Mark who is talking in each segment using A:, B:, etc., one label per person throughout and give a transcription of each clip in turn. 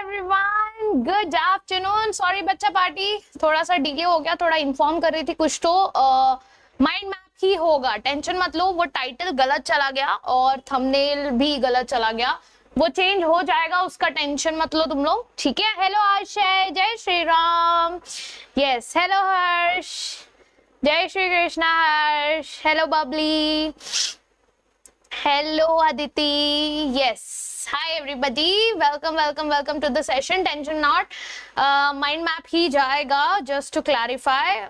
A: Everyone, good afternoon. Sorry बच्चा party थोड़ा सा डिले हो गया, थोड़ा इन्फॉर्म कर रही थी कुछ तो माइंड मैप ही होगा, टेंशन मत लो। वो टाइटल गलत चला गया और थंबनेल भी गलत चला गया, वो चेंज हो जाएगा, उसका टेंशन मत लो तुम लोग, ठीक है। हेलो आशय, जय श्री राम। यस, हेलो हर्ष, जय Shri Krishna Harsh. Hello Babli, hello Aditi. Yes, hi everybody, welcome welcome welcome to the session. Tension not, mind map ही जाएगा। जस्ट टू क्लैरिफाई,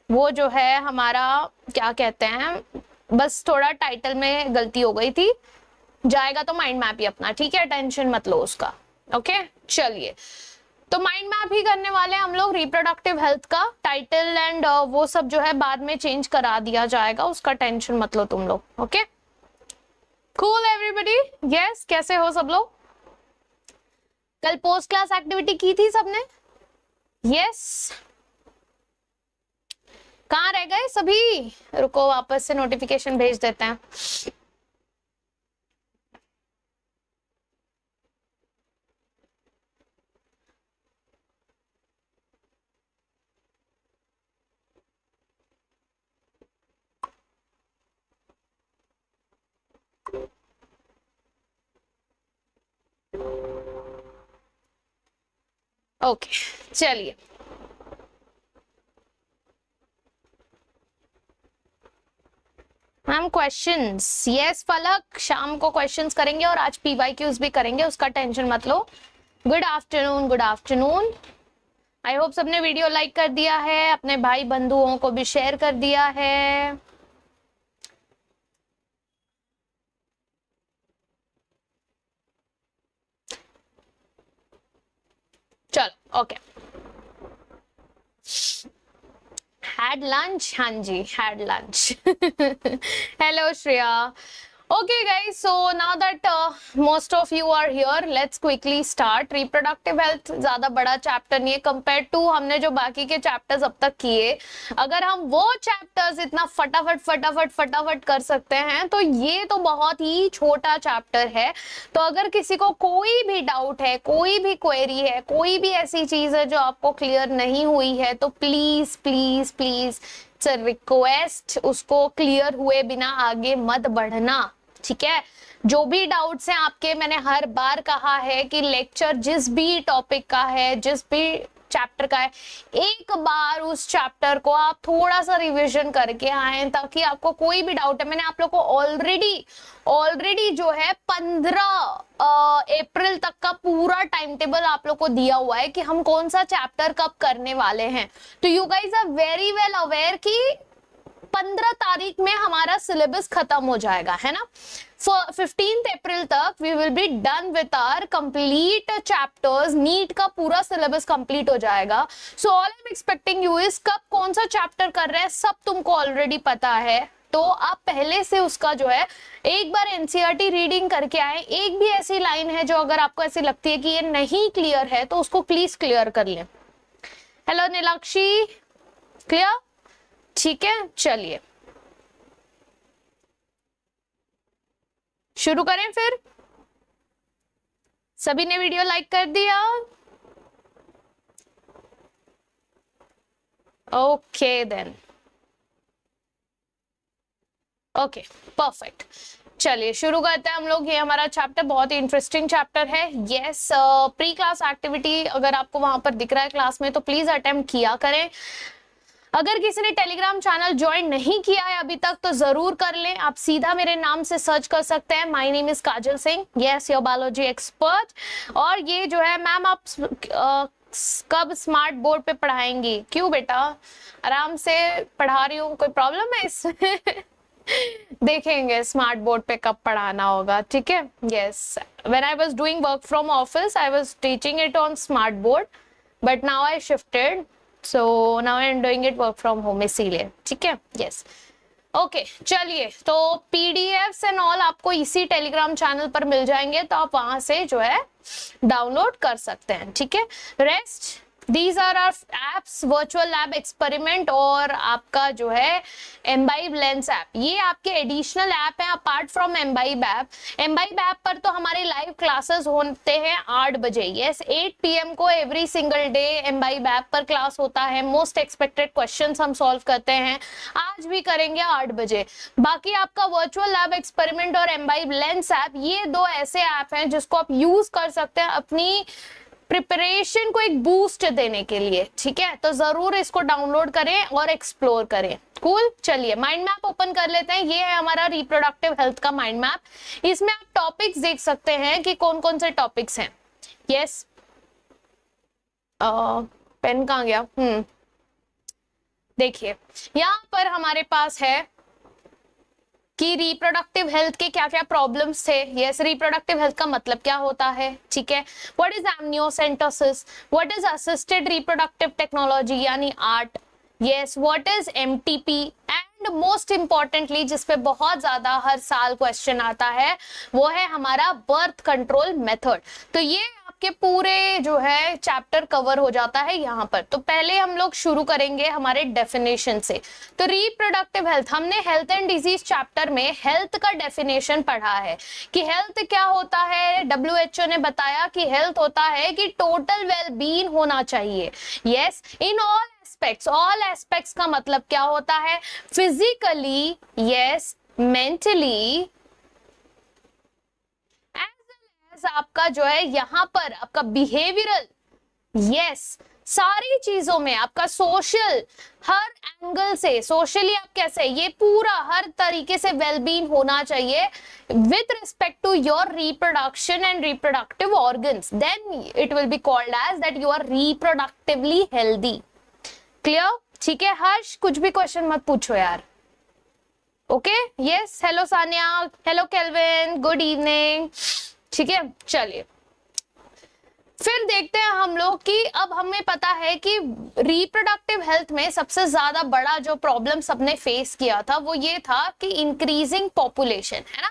A: वो जो है हमारा क्या कहते हैं, बस थोड़ा टाइटल में गलती हो गई थी, जाएगा तो माइंड मैप ही अपना, ठीक है, टेंशन मत लो उसका। ओके चलिए, तो माइंड मैप ही करने वाले हैं हम लोग। रिप्रोडक्टिव हेल्थ का टाइटल एंड वो सब जो है बाद में चेंज करा दिया जाएगा, उसका टेंशन मत लो तुम लोग। Okay cool everybody. यस, कैसे हो सब लोग? कल पोस्ट क्लास एक्टिविटी की थी सबने? यस, कहाँ रह गए सभी? रुको वापस से नोटिफिकेशन भेज देते हैं। ओके चलिए, मैम क्वेश्चंस। यस फलक, शाम को क्वेश्चंस करेंगे और आज पीवाईक्यूज भी करेंगे, उसका टेंशन मत लो। Good afternoon, good afternoon. I hope सबने वीडियो लाइक कर दिया है, अपने भाई बंधुओं को भी शेयर कर दिया है। चलो ओके, हैड लंच? हाँ जी, had lunch. Hello Shreya. Okay guys, so now that most of you are here, let's quickly start. Reproductive health ज्यादा बड़ा चैप्टर नहीं है compared to हमने जो बाकी के चैप्टर्स अब तक किए। अगर हम वो चैप्टर्स इतना फटाफट कर सकते हैं तो ये तो बहुत ही छोटा चैप्टर है। तो अगर किसी को कोई भी डाउट है, कोई भी क्वेरी है, कोई भी ऐसी चीज है जो आपको क्लियर नहीं हुई है, तो प्लीज प्लीज प्लीज रिक्वेस्ट, उसको क्लियर हुए बिना आगे मत बढ़ना, ठीक है। जो भी डाउट्स हैं आपके, मैंने हर बार कहा है कि लेक्चर जिस भी टॉपिक का है, जिस भी चैप्टर का है, एक बार उस चैप्टर को आप थोड़ा सा रिवीजन करके आए ताकि आपको कोई भी डाउट है। मैंने आप लोग को ऑलरेडी जो है 15 अप्रैल तक का पूरा टाइम टेबल आप लोग को दिया हुआ है कि हम कौन सा चैप्टर कब करने वाले हैं। तो you guys are very well aware कि 15 तारीख में हमारा सिलेबस खत्म हो जाएगा, है ना। 15 अप्रैल तक we will be done with our complete chapters. NEET का पूरा सिलेबस कंप्लीट हो जाएगा। So all I am expecting you is, कब कौन सा चैप्टर कर रहे हैं सब तुमको ऑलरेडी पता है, तो आप पहले से उसका जो है एक बार एनसीईआरटी रीडिंग करके आए। एक भी ऐसी लाइन है जो अगर आपको ऐसी लगती है कि ये नहीं क्लियर है तो उसको प्लीज क्लियर कर लें। Hello Neelakshi, clear? ठीक है चलिए शुरू करें फिर। सभी ने वीडियो लाइक कर दिया? Okay then, okay perfect. चलिए शुरू करते हैं हम लोग। ये हमारा चैप्टर बहुत ही इंटरेस्टिंग चैप्टर है। यस, प्री क्लास एक्टिविटी अगर आपको वहां पर दिख रहा है क्लास में तो प्लीज अटेम्प्ट किया करें। अगर किसी ने टेलीग्राम चैनल ज्वाइन नहीं किया है अभी तक तो जरूर कर लें। आप सीधा मेरे नाम से सर्च कर सकते हैं, my name is Kajal Singh, yes your biology expert. और ये जो है मैम आप कब स्मार्ट बोर्ड पे पढ़ाएंगी? क्यों बेटा, आराम से पढ़ा रही हूँ, कोई प्रॉब्लम है इसमें? देखेंगे स्मार्ट बोर्ड पे कब पढ़ाना होगा, ठीक है। Yes, when I was doing work from office I was teaching it on smart board, but now I shifted, so now I am doing it work from home, इसीलिए, ठीक है। यस ओके चलिए, तो पीडीएफ्स एंड ऑल आपको इसी Telegram channel पर मिल जाएंगे, तो आप वहां से जो है डाउनलोड कर सकते हैं, ठीक है। Rest These are our apps, virtual lab experiment और आपका जो है एम्बाइब लेंस ऐप, ये आपके एडिशनल ऐप है apart from imbibe app. Imbibe app पर तो हमारे लाइव क्लासेस होते हैं 8 बजे, यस 8 PM को every single day imbibe app पर क्लास होता है। मोस्ट एक्सपेक्टेड क्वेश्चंस हम सॉल्व करते हैं, आज भी करेंगे 8 बजे। बाकी आपका वर्चुअल लैब एक्सपेरिमेंट और एम्बाइब लेंस ऐप, ये दो ऐसे ऐप हैं जिसको आप यूज कर सकते हैं अपनी प्रिपरेशन को एक बूस्ट देने के लिए, ठीक है। तो जरूर इसको डाउनलोड करें और एक्सप्लोर करें। कूल, चलिए माइंड मैप ओपन कर लेते हैं। ये है हमारा रिप्रोडक्टिव हेल्थ का माइंड मैप। इसमें आप टॉपिक्स देख सकते हैं कि कौन कौन से टॉपिक्स हैं। यस, पेन कहाँ गया? देखिए यहाँ पर हमारे पास है कि रिप्रोडक्टिव हेल्थ के क्या क्या प्रॉब्लम्स थे। यस, रिप्रोडक्टिव हेल्थ का मतलब क्या होता है, ठीक है। What is amniocentesis, what is assisted reproductive technology यानी ART, yes what is MTP, and most importantly जिस पे बहुत ज्यादा हर साल क्वेश्चन आता है वो है हमारा बर्थ कंट्रोल मेथड। तो ये आपके पूरे जो है चैप्टर कवर हो जाता है यहाँ पर। तो पहले हम लोग शुरू करेंगे हमारे डेफिनेशन से। तो रिप्रोडक्टिव हेल्थ, हमने हेल्थ एंड डिजीज चैप्टर में हेल्थ का डेफिनेशन पढ़ा है कि हेल्थ क्या होता है। WHO ने बताया कि हेल्थ होता है कि टोटल वेलबींग होना चाहिए। Yes, in all aspects, all aspects का मतलब क्या होता है, फिजिकली, यस मेंटली, आपका जो है यहाँ पर आपका बिहेवियरल, यस सारी चीजों में आपका सोशल, हर एंगल से सोशली आप कैसे, ये पूरा हर तरीके से वेलबींग होना चाहिए with respect to your reproduction and reproductive organs, then it will be called as that you are reproductively healthy. Clear, ठीक है। हर्ष कुछ भी क्वेश्चन मत पूछो यार। Okay, yes, hello Sania, hello Kelvin, good evening, ठीक है। चलिए फिर देखते हैं हम लोग कि अब हमें पता है कि रिप्रोडक्टिव हेल्थ में सबसे ज्यादा बड़ा जो प्रॉब्लम सबने फेस किया था वो ये था कि इंक्रीजिंग पॉपुलेशन, है ना।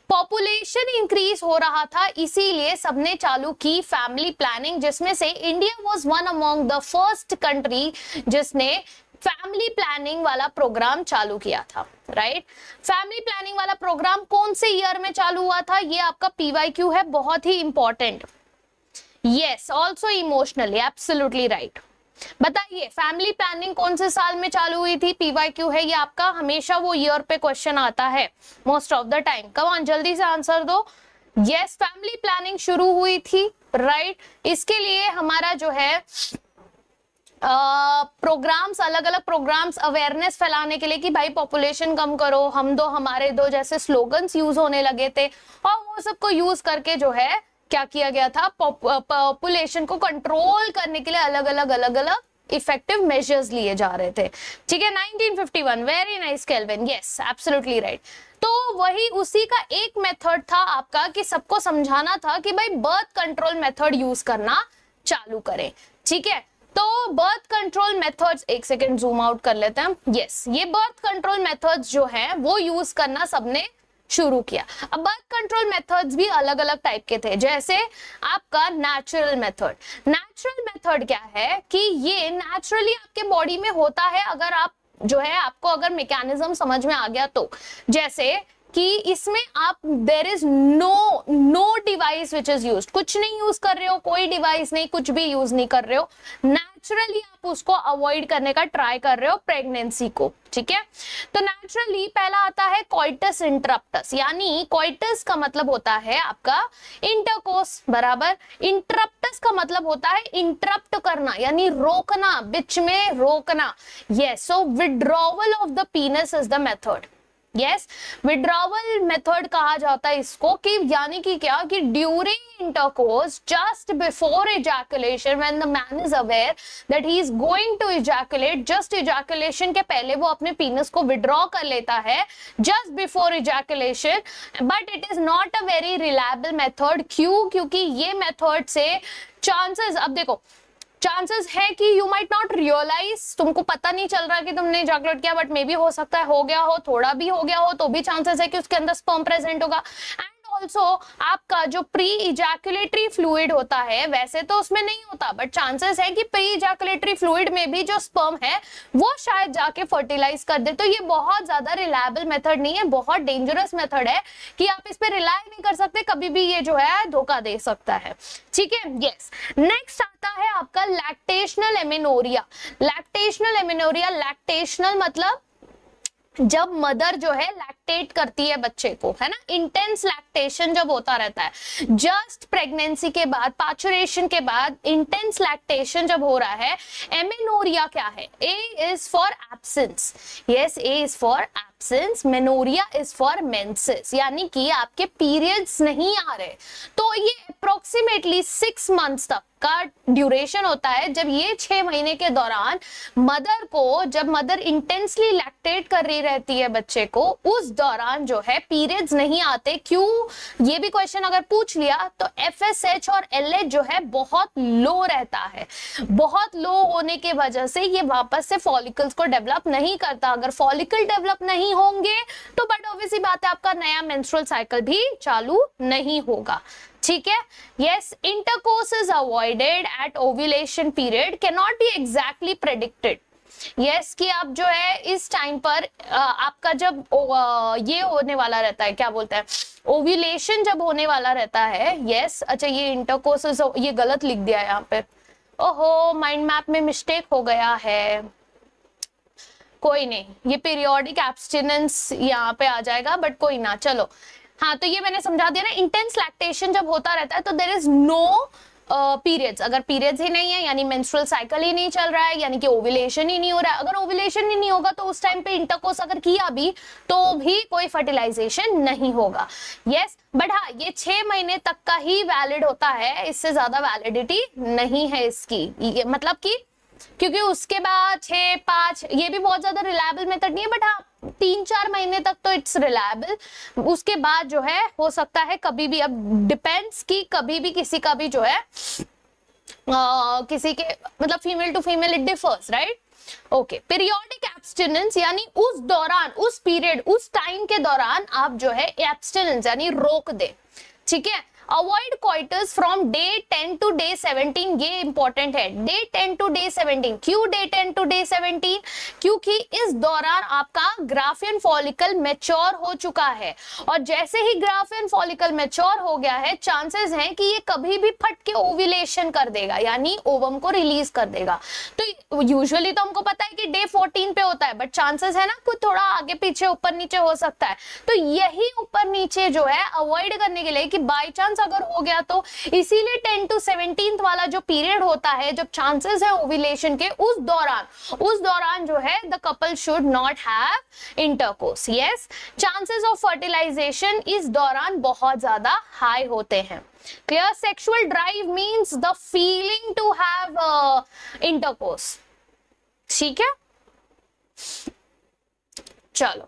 A: पॉपुलेशन इंक्रीज हो रहा था, इसीलिए सबने चालू की फैमिली प्लानिंग, जिसमें से India was one among the first country जिसने फैमिली प्लानिंग वाला प्रोग्राम चालू किया था, राइट। फैमिली प्लानिंग वाला प्रोग्राम कौन से ईयर में चालू हुआ था, ये आपका PYQ है, बहुत ही important. Yes, also emotionally, absolutely right. बताइए फैमिली प्लानिंग कौन से साल में चालू हुई थी, PYQ है ये आपका, हमेशा वो ईयर पे क्वेश्चन आता है most of the time. Come on जल्दी से आंसर दो। यस, फैमिली प्लानिंग शुरू हुई थी, राइट। इसके लिए हमारा जो है प्रोग्राम्स, अलग अलग प्रोग्राम्स अवेयरनेस फैलाने के लिए कि भाई पॉपुलेशन कम करो, हम दो हमारे दो जैसे स्लोगन्स यूज होने लगे थे, और वो सबको यूज करके जो है क्या किया गया था, पॉपुलेशन को कंट्रोल करने के लिए अलग अलग इफेक्टिव मेजर्स लिए जा रहे थे, ठीक है। 1951, very nice kelvin, yes absolutely right. तो वही उसी का एक मेथड था आपका कि सबको समझाना था कि भाई बर्थ कंट्रोल मेथड यूज करना चालू करें, ठीक है। तो बर्थ कंट्रोल मेथड्स, एक सेकेंड जूम आउट कर लेते हैं। यस, ये बर्थ कंट्रोल मेथड्स जो है वो यूज करना सबने शुरू किया। अब बर्थ कंट्रोल मेथड्स भी अलग अलग टाइप के थे, जैसे आपका नेचुरल मेथड। नेचुरल मेथड क्या है कि ये नेचुरली आपके बॉडी में होता है, अगर आप जो है आपको अगर मैकेनिज्म समझ में आ गया तो, जैसे कि इसमें आप there is no device which is used, कुछ नहीं यूज कर रहे हो, कोई डिवाइस नहीं, कुछ भी यूज नहीं कर रहे हो, नेचुरली आप उसको अवॉइड करने का ट्राई कर रहे हो प्रेगनेंसी को, ठीक है। तो नेचुरली पहला आता है कोइटस इंटरप्टस, यानी कोइटस का मतलब होता है आपका इंटरकोर्स, बराबर। इंटरप्टस का मतलब होता है इंटरप्ट करना, यानी रोकना, बीच में रोकना। Yes, so withdrawal of the penis is the method. Yes, withdrawal method कहा जाता है इसको, कि यानी कि क्या कि during intercourse just before ejaculation when the man is aware that he is going to ejaculate, just ejaculation के पहले वो अपने पीनस को विड्रॉ कर लेता है just before ejaculation. But it is not a very reliable method. क्यों? क्योंकि ये मेथड से चांसेस, अब देखो चांसेस है कि यू माइट नॉट रियलाइज, तुमको पता नहीं चल रहा कि तुमने इजैकुलेट किया, बट मे बी हो सकता है हो गया हो, थोड़ा भी हो गया हो, तो भी चांसेस है कि उसके अंदर स्पर्म प्रेजेंट होगा। एंड ऑल्सो आपका जो प्री इजैकुलेटरी फ्लूइड होता है वैसे तो उसमें नहीं होता, बट चांसेस है कि प्री इजैकुलेटरी फ्लूइड में भी जो स्पर्म है वो शायद जाके फर्टिलाइज कर दे। तो ये बहुत ज्यादा रिलायबल मेथड नहीं है, बहुत डेंजरस मेथड है कि आप इस पे रिलाय नहीं कर सकते, कभी भी ये जो है धोखा दे सकता है। ठीक है, यस। नेक्स्ट आता है आपका lactational amenorrhoea. Lactational amenorrhoea, lactational मतलब जब मदर जो है लैक्टेट करती है बच्चे को, है ना, इंटेंस लैक्टेशन जब होता रहता है, जस्ट प्रेगनेंसी के बाद, पाचुरेशन के बाद इंटेंस लैक्टेशन जब हो रहा है, एमेनोरिया क्या है? A is for absence, yes, A is for absence, menorrhoea is for menses, यानी कि आपके पीरियड्स नहीं आ रहे। तो ये अप्रोक्सीमेटली 6 मंथ्स तक का ड्यूरेशन होता है, जब ये 6 महीने के दौरान मदर को, जब मदर इंटेंसली लैक्टेट कर रही रहती है बच्चे को, उस दौरान जो है पीरियड्स नहीं आते। क्यों? ये भी क्वेश्चन अगर पूछ लिया तो FSH और LH जो है बहुत लो रहता है। बहुत लो होने के वजह से ये वापस से फॉलिकल्स को डेवलप नहीं करता। अगर फॉलिकल डेवलप नहीं होंगे तो बट ऑब्वियसली बात है आपका नया मेंस्ट्रुअल साइकिल भी चालू नहीं होगा। ठीक है, yes. Intercourse is avoided eight ovulation period, can not be exactly predicted. Yes, कि आप जो है इस टाइम पर आपका जब ये होने वाला रहता है, क्या बोलते हैं, ओव्यूलेशन जब होने वाला रहता है, यस। अच्छा, ये इंटरकोर्स, ये गलत लिख दिया है यहाँ पे, ओहो माइंड मैप में मिस्टेक हो गया है, कोई नहीं, ये पीरियोडिक एब्स्टिनेंस यहाँ पे आ जाएगा, बट कोई ना, चलो। हाँ, तो ये मैंने समझा दिया ना, इंटेंस लैक्टेशन जब होता रहता है तो देयर इज नो पीरियड्स। अगर पीरियड्स ही नहीं है यानी मेंस्ट्रुअल साइकिल ही नहीं चल रहा है, यानी कि ओव्यूलेशन ही नहीं हो रहा है। अगर ओव्यूलेशन ही नहीं होगा तो उस टाइम पे इंटरकोर्स अगर किया भी तो भी कोई फर्टिलाइजेशन नहीं होगा। यस, बट हाँ, ये 6 महीने तक का ही वैलिड होता है, इससे ज्यादा वैलिडिटी नहीं है इसकी। ये मतलब कि क्योंकि उसके बाद 6, 5 ये भी बहुत ज्यादा रिलायबल मेथड नहीं है, बट हाँ 3-4 महीने तक तो इट्स रिलायबल। उसके बाद जो है हो सकता है कभी भी, अब डिपेंड्स कि कभी भी किसी का भी जो है किसी के मतलब female to female it differs, right. Okay, periodic abstinence यानी उस दौरान, उस पीरियड, उस टाइम के दौरान आप जो है एब्स्टिनेंस यानी रोक दे। ठीक है, avoid coitus from day 10 to day 17, ये इंपॉर्टेंट है, डे 10 टू डे 17। क्यों डे 10 टू डे 17? क्योंकि इस दौरान आपका ग्राफियन फॉलिकल मैच्योर हो चुका है, और जैसे ही ग्राफियन फॉलिकल मैच्योर हो गया है, चांसेस हैं कि ये कभी भी फट के ओव्यूलेशन कर देगा, यानी ओवम को रिलीज कर देगा। तो यूजुअली तो हमको पता है कि डे 14 पे होता है, बट चांसेस है ना कुछ थोड़ा आगे पीछे ऊपर नीचे हो सकता है। तो यही ऊपर नीचे जो है अवॉइड करने के लिए कि बाई चांस अगर हो गया तो, इसीलिए 10 टू 17 वाला जो पीरियड होता है जब चांसेस है ओव्यूलेशन के, उस दौरान जो है the couple should not have intercourse. Yes, chances of fertilisation इस दौरान बहुत ज्यादा हाई होते हैं। Clear? Sexual drive means the feeling to have intercourse. ठीक है, चलो,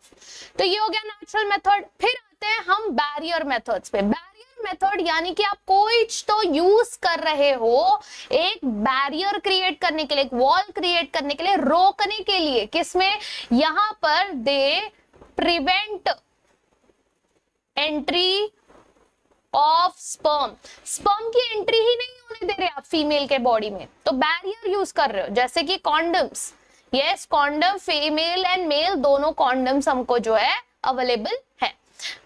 A: तो ये हो गया नेचुरल मेथड। फिर आते हैं हम बैरियर मेथड्स पे। मेथड यानी कि आप कोई तो यूज कर रहे हो एक बैरियर क्रिएट करने के लिए, एक वॉल क्रिएट करने के लिए, रोकने के लिए। किसमें? यहां पर they prevent entry of sperm. Sperm की एंट्री ही नहीं होने दे रहे आप फीमेल के बॉडी में, तो बैरियर यूज कर रहे हो, जैसे कि condoms. Yes, condom female and male दोनों कॉन्डम्स हमको जो है अवेलेबल है।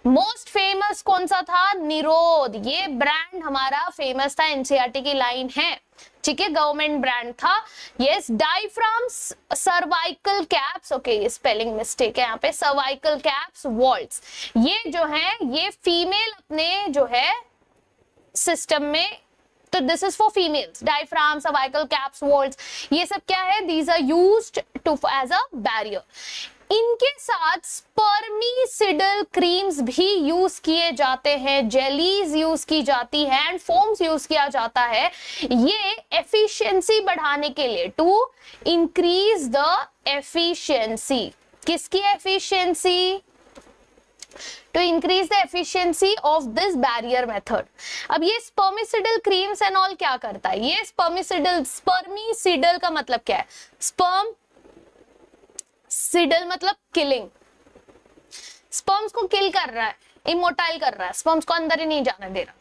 A: मोस्ट फेमस कौन सा था? निरोध। ये ब्रांड हमारा फेमस था, एनसीईआरटी की लाइन है, ठीक है, गवर्नमेंट ब्रांड था। Yes, diaphragm cervical caps, okay ये स्पेलिंग मिस्टेक है यहाँ पे, सर्वाइकल कैप्स वॉल्ट्स, ये जो है ये फीमेल अपने जो है सिस्टम में, तो this is for females. Diaphragm, cervical caps, vaults, ये सब क्या है? These are used to as a barrier. इनके साथ स्पर्मिसिडल क्रीम्स भी यूज किए जाते हैं, जेलीज यूज की जाती है एंड फोम्स यूज किया जाता है, ये एफिशिएंसी बढ़ाने के लिए, टू इंक्रीज द एफिशिएंसी। किसकी efficiency? To increase the efficiency of this barrier method. अब ये स्पर्मिसिडल क्रीम्स एंड ऑल क्या करता है? ये स्पर्मिसिडल का मतलब क्या है? स्पर्म सिडल मतलब किलिंग, स्पर्म्स को किल कर रहा है, इमोटाइल कर रहा है, स्पर्म्स को अंदर ही नहीं जाने दे रहा।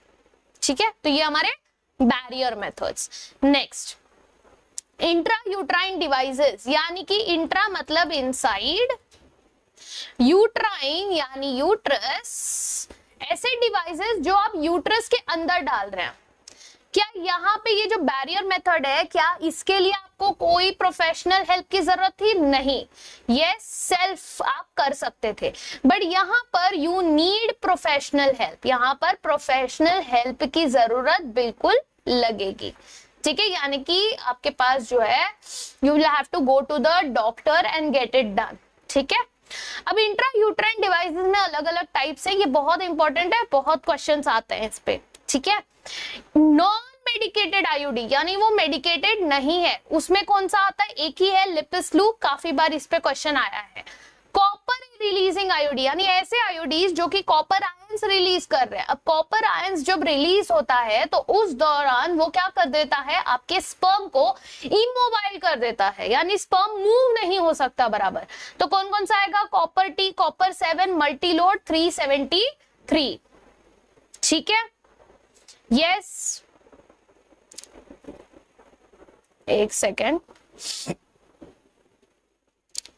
A: ठीक है, तो ये हमारे barrier methods. Next, intra uterine devices, यानी कि इंट्रा मतलब इनसाइड, यूट्राइन यानी यूट्रस, ऐसे डिवाइसेस जो आप यूट्रस के अंदर डाल रहे हैं। क्या यहाँ पे ये जो बैरियर मेथड है, क्या इसके लिए आपको कोई प्रोफेशनल हेल्प की जरूरत थी? नहीं, ये सेल्फ आप कर सकते थे। बट यहाँ पर यू नीड प्रोफेशनल हेल्प, यहाँ पर प्रोफेशनल हेल्प की जरूरत बिल्कुल लगेगी। ठीक है, यानी कि आपके पास जो है you will have to go to the doctor and get it done. ठीक है, अब इंट्रा यूट्राइन डिवाइसेस में अलग अलग टाइप्स है, ये बहुत इंपॉर्टेंट है, बहुत क्वेश्चंस आते हैं इस पे। ठीक है, नॉन मेडिकेटेड आईयूडी यानी वो मेडिकेटेड नहीं है, उसमें कौन सा आता है? एक ही है, लिपिस्लू, काफी बार इस पे क्वेश्चन आया है। कॉपर रिलीजिंग आईयूडी यानी ऐसे आईयूडीज जो कि कॉपर आयंस रिलीज कर रहे हैं। अब कॉपर आयंस जब रिलीज होता है तो उस दौरान वो क्या कर देता है? आपके स्पर्म को इमोबाइल कर देता है, यानी स्पर्म मूव नहीं हो सकता बराबर। तो कौन कौन सा आएगा? Copper T, copper 7, Multiload 373। ठीक है, यस, एक सेकेंड,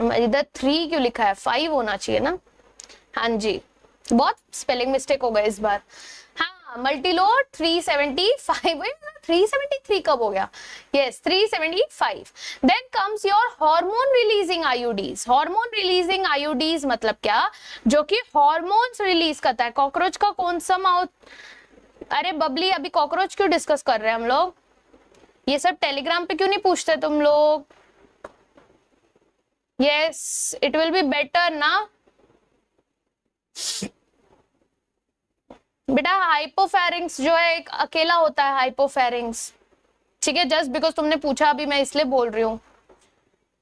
A: इधर 3 क्यों लिखा है? 5 होना चाहिए ना। हाँ जी, बहुत स्पेलिंग मिस्टेक हो गया इस बार। हाँ, मल्टीलोड 375, 373 कब हो गया? Yes, 375। Then comes your hormone releasing IUDs. Hormone releasing IUDs मतलब क्या? जो कि हार्मोन्स रिलीज करता है। कॉकरोच का कौन सा माउथ? अरे बबली, अभी कॉकरोच क्यों डिस्कस कर रहे हैं हम लोग? ये सब टेलीग्राम पे क्यों नहीं पूछते तुम लोग? Yes, it will be better ना बेटा। हाइपोफेरिंग्स जो है एक अकेला होता है, हाइपोफेरिंग्स। ठीक है, जस्ट बिकॉज तुमने पूछा अभी मैं इसलिए बोल रही हूँ,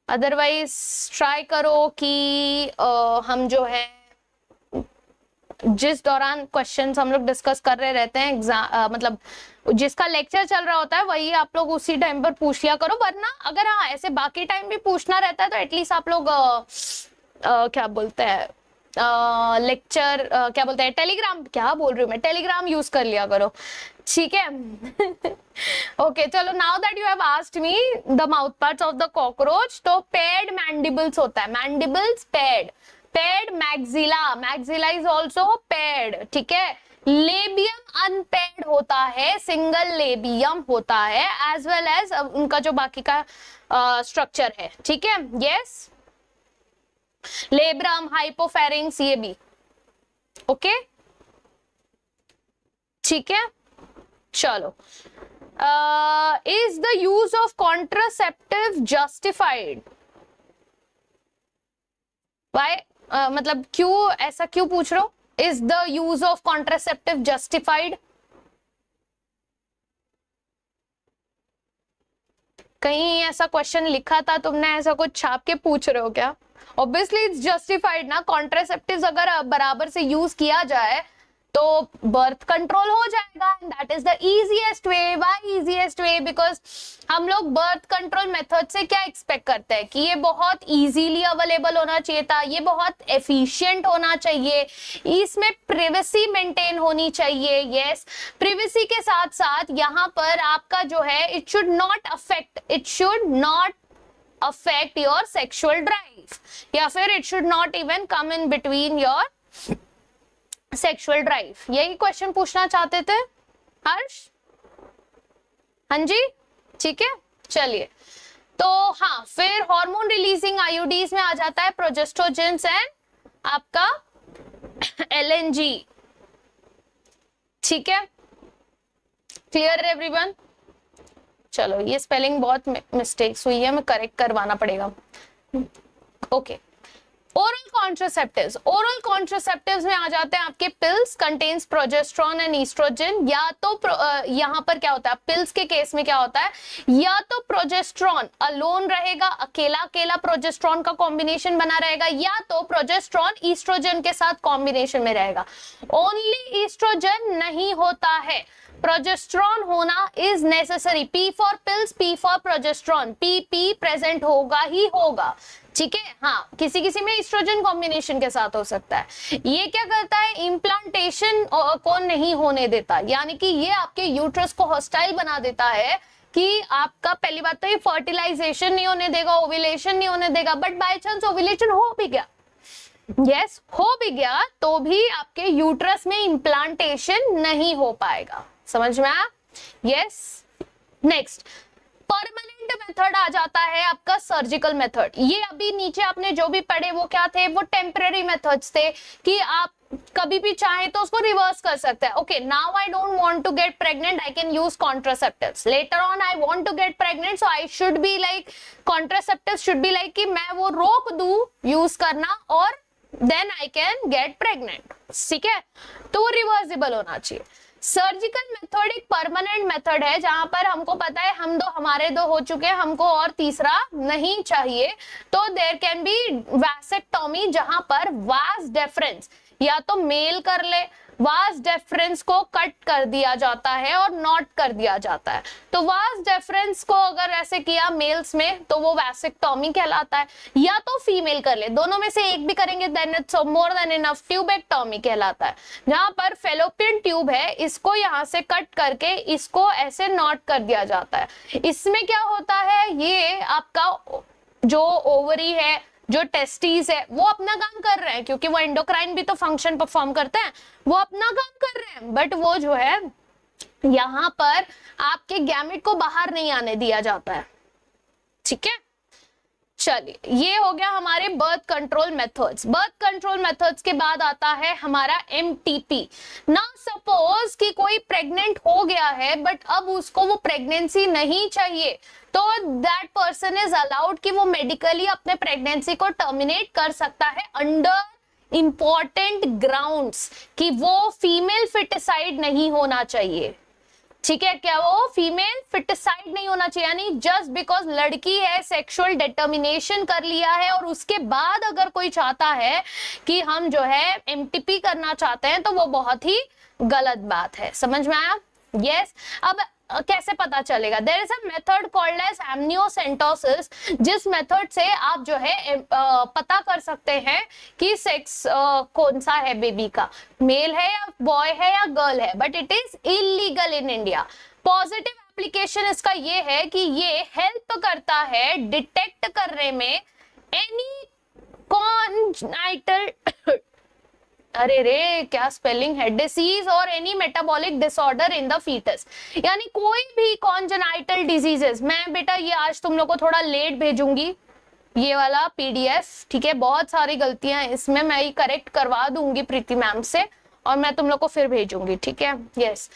A: अदरवाइज ट्राई करो कि हम जो है जिस दौरान क्वेश्चंस हम लोग डिस्कस कर रहे रहते हैं एग्जाम मतलब जिसका लेक्चर चल रहा होता है वही आप लोग उसी टाइम पर पूछ लिया करो। वरना अगर हाँ ऐसे बाकी टाइम भी पूछना रहता है तो एटलीस्ट आप लोग क्या बोलते हैं लेक्चर क्या बोलते हैं टेलीग्राम, क्या बोल रही हूँ मैं, टेलीग्राम यूज कर लिया करो। ठीक है ओके चलो, now that you have asked me the mouth parts of the cockroach, तो पेड मैंडिबल्स होता है, mandibles paid, paid maxilla, maxilla is also paid. ठीक है, लेबियम अनपेड होता है, सिंगल लेबियम होता है, एज वेल एज उनका जो बाकी का स्ट्रक्चर है। ठीक है, यस, लेब्रम, हाइपोफेरिंग्स ये भी ओके। ठीक है, चलो, is the use of contraceptive justified? Why मतलब क्यों, ऐसा क्यों पूछ रहे हो? Is the use of contraceptive justified? कहीं ऐसा क्वेश्चन लिखा था, तुमने ऐसा कुछ छाप के पूछ रहे हो क्या? ऑब्वियसली इट्स जस्टिफाइड ना, कॉन्ट्रासेप्टिव्स अगर बराबर से यूज किया जाए तो बर्थ कंट्रोल हो जाएगा, and that is the easiest way. Why easiest way? Because हम लोग बर्थ कंट्रोल मेथड से क्या एक्सपेक्ट करते हैं कि ये बहुत इजीली अवेलेबल होना चाहिए था, ये बहुत एफिशिएंट होना चाहिए, इसमें प्रिवेसी मेंटेन होनी चाहिए। यस, प्रिवेसी के साथ साथ यहाँ पर आपका जो है it should not affect your sexual drive, या फिर it should not even come in between your sexual drive. यही क्वेश्चन पूछना चाहते थे हर्ष? हाँ जी, ठीक है, चलिए। तो हाँ, फिर हार्मोन रिलीजिंग आईयूडीज में आ जाता है प्रोजेस्ट्रोजेंस एंड आपका एलएनजी। ठीक है, क्लियर एवरीवन? चलो, ये स्पेलिंग बहुत मिस्टेक्स हुई है, मैं करेक्ट करवाना पड़ेगा। Okay, oral contraceptives, oral contraceptives में आ जाते हैं आपके pills contains progesterone and oestrogen. या तो यहाँ पर क्या होता है, पिल्स के केस में क्या होता है, या तो प्रोजेस्टेरोन अलोन रहेगा, अकेला अकेला प्रोजेस्टेरोन का कॉम्बिनेशन बना रहेगा, या तो प्रोजेस्टेरोन ईस्ट्रोजन के साथ कॉम्बिनेशन में रहेगा। ओनली ईस्ट्रोजन नहीं होता है, प्रोजेस्ट्रॉन होना is necessary, P for pills, P for progesterone, P regent होगा ही होगा, ठीक है। हाँ, किसी किसी में एस्ट्रोजन कॉम्बिनेशन के साथ हो सकता है। ये क्या करता है, इम्प्लांटेशन को नहीं होने देता, यानी कि ये आपके यूट्रस को हॉस्टाइल बना देता है कि आपका, पहली बात तो ये फर्टिलाइजेशन नहीं होने देगा, ओव्यूलेशन नहीं होने देगा, बट बाय चांस ओव्यूलेशन हो भी गया, यस हो भी गया, तो भी आपके यूट्रस में इम्प्लांटेशन नहीं हो पाएगा। समझ में आया? यस। नेक्स्ट परमानेंट मेथड आ जाता है आपका सर्जिकल मेथड। ये अभी नीचे आपने जो भी पढ़े वो क्या थे, वो टेम्पररी मेथड्स थे कि आप कभी भी चाहे तो उसको रिवर्स कर सकते हैं। Okay, now I don't want to get pregnant, I can use contraceptives, later on I want to get pregnant, so I should be like, contraceptives should be like कि मैं वो रोक दूं यूज करना और then I can get pregnant, ठीक है। तो रिवर्सिबल होना चाहिए। सर्जिकल मेथड एक परमानेंट मेथड है जहां पर हमको पता है हमारे दो हो चुके हैं, हमको और तीसरा नहीं चाहिए, तो देयर कैन बी वैसेक्टोमी, जहां पर वास डिफरेंस या तो मेल कर ले, वास डिफरेंस को कट कर दिया जाता है और नॉट कर दिया जाता है। तो वास डिफरेंस को अगर ऐसे किया मेल्स में तो वो वैसेक्टोमी कहलाता है, या तो फीमेल कर ले, दोनों में से एक भी करेंगे then it's more than enough, tubectomy कहलाता है, जहां पर फेलोपियन ट्यूब है इसको यहाँ से कट करके इसको ऐसे नॉट कर दिया जाता है। इसमें क्या होता है, ये आपका जो ओवरी है, जो टेस्टिस है, वो अपना काम कर रहे हैं, क्योंकि वो एंडोक्राइन भी तो फंक्शन परफॉर्म करते हैं, वो अपना काम कर रहे हैं, बट वो जो है यहाँ पर आपके गैमेट को बाहर नहीं आने दिया जाता है, ठीक है। चलिए, ये हो गया हमारे birth control methods. Birth control methods के बाद आता है हमारा एमटीपी। ना सपोज कि कोई प्रेग्नेंट हो गया है बट अब उसको वो प्रेगनेंसी नहीं चाहिए, तो दैट पर्सन इज अलाउड कि वो मेडिकली अपने प्रेगनेंसी को टर्मिनेट कर सकता है अंडर इंपॉर्टेंट ग्राउंड्स, कि वो फीमेल फिटिसाइड नहीं होना चाहिए, ठीक है। क्या वो फीमेल फिटिसाइड नहीं होना चाहिए, यानी जस्ट बिकॉज लड़की है, सेक्सुअल डिटर्मिनेशन कर लिया है और उसके बाद अगर कोई चाहता है कि हम जो है एमटीपी करना चाहते हैं, तो वो बहुत ही गलत बात है। समझ में आया? यस। अब कैसे पता चलेगा? There is a method called as amniocentesis, जिस मेथड से आप जो है पता कर सकते हैं कि सेक्स कौन सा है बेबी का, मेल है या बॉय है या गर्ल है, but it is illegal in India. Positive application इसका ये है कि ये हेल्प करता है डिटेक्ट करने में एनी कॉन्जेनिटल अरे रे क्या स्पेलिंग है, डिसीज और any metabolic disorder in the foetus, यानी कोई भी कॉन्जेनाइटल डिजीजेस। मैं बेटा ये आज तुम लोग को थोड़ा लेट भेजूंगी ये वाला पीडीएफ, ठीक है। बहुत सारी गलतियां हैं इसमें, मैं ये करेक्ट करवा दूंगी प्रीति मैम से और मैं तुम लोग को फिर भेजूंगी, ठीक है। यस,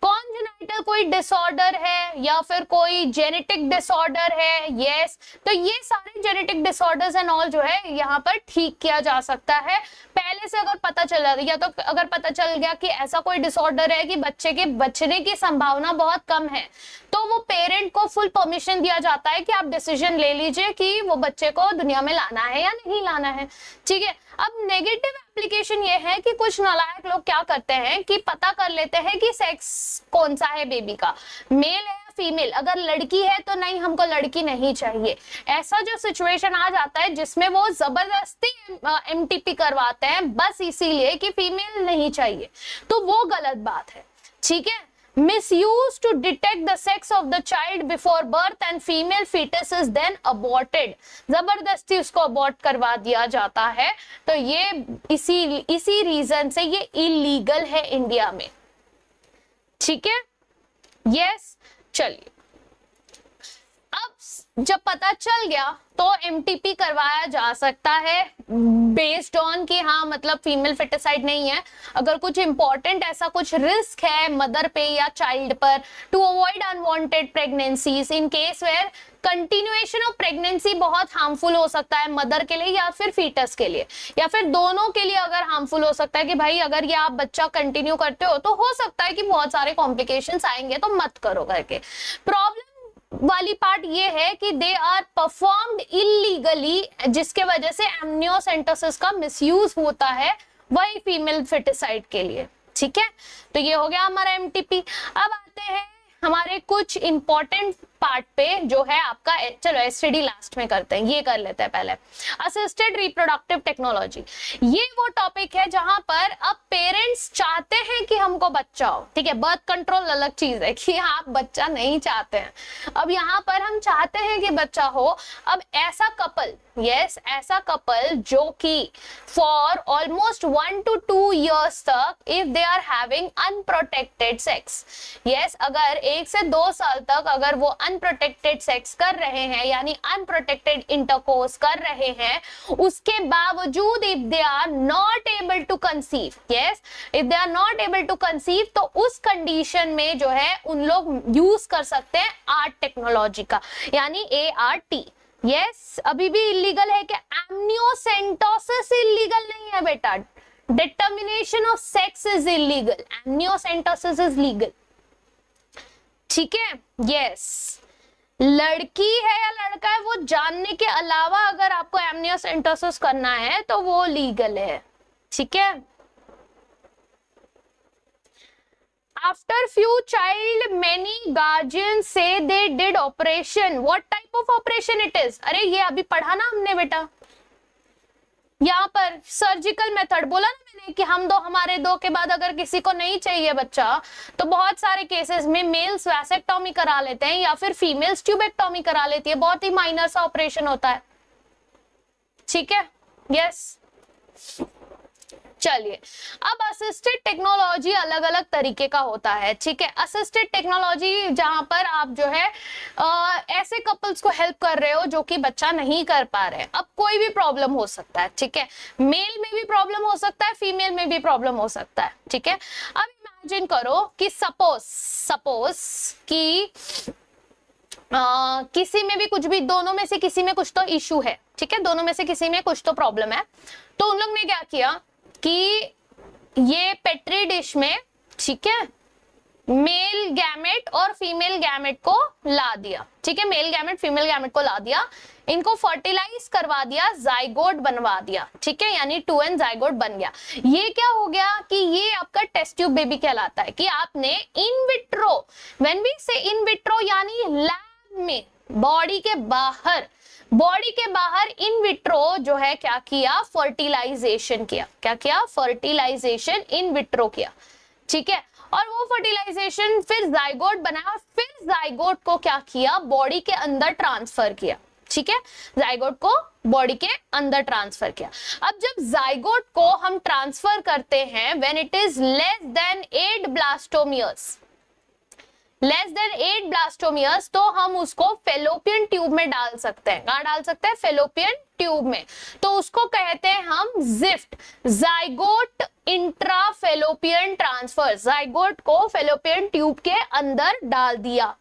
A: कॉन्जेनाइटल कोई डिसऑर्डर है या फिर कोई जेनेटिक डिसऑर्डर है, यस, तो ये सारे जेनेटिक डिसऑर्डर्स एंड ऑल जो है यहाँ पर ठीक किया जा सकता है पहले से। अगर पता चला, या तो अगर पता चल गया कि ऐसा कोई डिसऑर्डर है कि बच्चे के बचने की संभावना बहुत कम है, तो वो पेरेंट को फुल परमिशन दिया जाता है कि आप डिसीजन ले लीजिए कि वो बच्चे को दुनिया में लाना है या नहीं लाना है, ठीक है। अब नेगेटिव एप्लीकेशन ये है कि कुछ नालायक लोग क्या करते हैं कि पता कर लेते हैं कि सेक्स कौन सा है बेबी का, मेल है या फीमेल, अगर लड़की है तो नहीं हमको लड़की नहीं चाहिए। ऐसा जो सिचुएशन आ जाता है जिसमें वो जबरदस्ती एमटीपी करवाते हैं बस इसीलिए कि फीमेल नहीं चाहिए, तो वो गलत बात है, ठीक है। Misuse to detect the sex of the child before birth and female fetus is then aborted, जबरदस्ती उसको अबॉर्ट करवा दिया जाता है, तो ये इसी रीजन से ये इलीगल है इंडिया में, ठीक है। यस, चलिए, अब जब पता चल गया तो एमटीपी करवाया जा सकता है बेस्ड ऑन कि हाँ मतलब फीमेल फिटिसाइड नहीं है, अगर कुछ इंपॉर्टेंट ऐसा कुछ रिस्क है मदर पे या चाइल्ड पर, to avoid unwanted pregnancies in case where continuation of pregnancy बहुत हार्मफुल हो सकता है मदर के लिए या फिर फीटस के लिए, या फिर दोनों के लिए अगर हार्मफुल हो सकता है कि भाई अगर ये आप बच्चा कंटिन्यू करते हो तो हो सकता है कि बहुत सारे कॉम्प्लिकेशंस आएंगे, तो मत करो करके। प्रॉब्लम वाली पार्ट ये है कि दे आर परफॉर्म्ड इलीगली, जिसके वजह से एमनियोसेंटोसिस का मिसयूज होता है वही फीमेल फिटिसाइड के लिए, ठीक है, तो ये हो गया हमारा एमटीपी। अब आते हैं हमारे कुछ इंपॉर्टेंट पार्ट पे जो है आपका, चलो एसटीडी लास्ट में करते हैं, ये कर लेते हैं पहले। असिस्टेड रिप्रोडक्टिव टेक्नोलॉजी, ये वो टॉपिक है जहां पर अब पेरेंट्स चाहते हैं कि हमको बच्चा हो, ठीक है। बर्थ कंट्रोल अलग चीज है कि आप बच्चा नहीं चाहते हैं, अब यहाँ पर हम चाहते हैं कि बच्चा हो। अब ऐसा कपल, यस ऐसा कपल जो कि फॉर ऑलमोस्ट 1 to 2 years तक if they are having unprotected sex, yes अगर 1 से 2 साल तक अगर वो अनप्रोटेक्टेड सेक्स कर रहे हैं, यानी अनप्रोटेक्टेड इंटरकोर्स कर रहे हैं, उसके बावजूद if they are not able to conceive, yes if they are not able to conceive, तो उस कंडीशन में जो है उन लोग यूज कर सकते हैं आर्ट टेक्नोलॉजी का, यानी ART। यस अभी भी इलीगल है क्या? एमनियोसेंटोसिस इलीगल नहीं है बेटा, determination of sex is illegal, amniocentesis is legal, ठीक है। यस लड़की है या लड़का है वो जानने के अलावा अगर आपको एमनियोसेंटोसिस करना है तो वो लीगल है, ठीक है। After few child, many guardians say they did operation. What type of operation it is? अरे ये अभी पढ़ा ना हमने बेटा, यहाँ पर सर्जिकल मेथड बोला ना मैंने कि हमारे दो के बाद अगर किसी को नहीं चाहिए बच्चा तो बहुत सारे केसेस में मेल्स वैसेक्टोमी करा लेते हैं या फिर फीमेल्स ट्यूबेक्टोमी करा लेती है, बहुत ही माइनर सा ऑपरेशन होता है, ठीक है। यस चलिए, अब असिस्टेड टेक्नोलॉजी अलग अलग तरीके का होता है, ठीक है। असिस्टेड टेक्नोलॉजी जहां पर आप जो है ऐसे कपल्स को हेल्प कर रहे हो जो कि बच्चा नहीं कर पा रहे हैं। अब कोई भी प्रॉब्लम हो सकता है, ठीक है, मेल में भी प्रॉब्लम हो सकता है, फीमेल में भी प्रॉब्लम हो सकता है, ठीक है। अब इमेजिन करो कि सपोज कि किसी में भी कुछ भी, दोनों में से किसी में कुछ तो इशू है, ठीक है, दोनों में से किसी में कुछ तो प्रॉब्लम है, तो उन लोग ने क्या किया कि ये पेट्री डिश में, ठीक है, मेल गैमेट और फीमेल गैमेट को ला दिया, ठीक है, मेल गैमेट फीमेल गैमेट को ला दिया, इनको फर्टिलाइज करवा दिया, जाइगोट बनवा दिया, ठीक है, यानी 2n जाइगोट बन गया। ये क्या हो गया कि ये आपका टेस्ट ट्यूब बेबी कहलाता है कि आपने इन विट्रो, व्हेन वी से इन विट्रो यानी लैब में, बॉडी के बाहर इन विट्रो जो है क्या किया, फर्टिलाइजेशन किया, क्या किया, फर्टिलाइजेशन इन विट्रो किया, ठीक है। और वो फर्टिलाइजेशन फिर जाइगोट बनाया और फिर जाइगोट को क्या किया, बॉडी के अंदर ट्रांसफर किया, ठीक है, जाइगोट को बॉडी के अंदर ट्रांसफर किया। अब जब जाइगोट को हम ट्रांसफर करते हैं when it is less than 8 blastomeres, तो हम उसको फेलोपियन ट्यूब में डाल सकते हैं। कहाँ डाल सकते हैं? फेलोपियन ट्यूब में। तो उसको कहते हैं हम gift, zygote intrafallopian transfer, zygote को फेलोपियन ट्यूब के अंदर डाल दिया,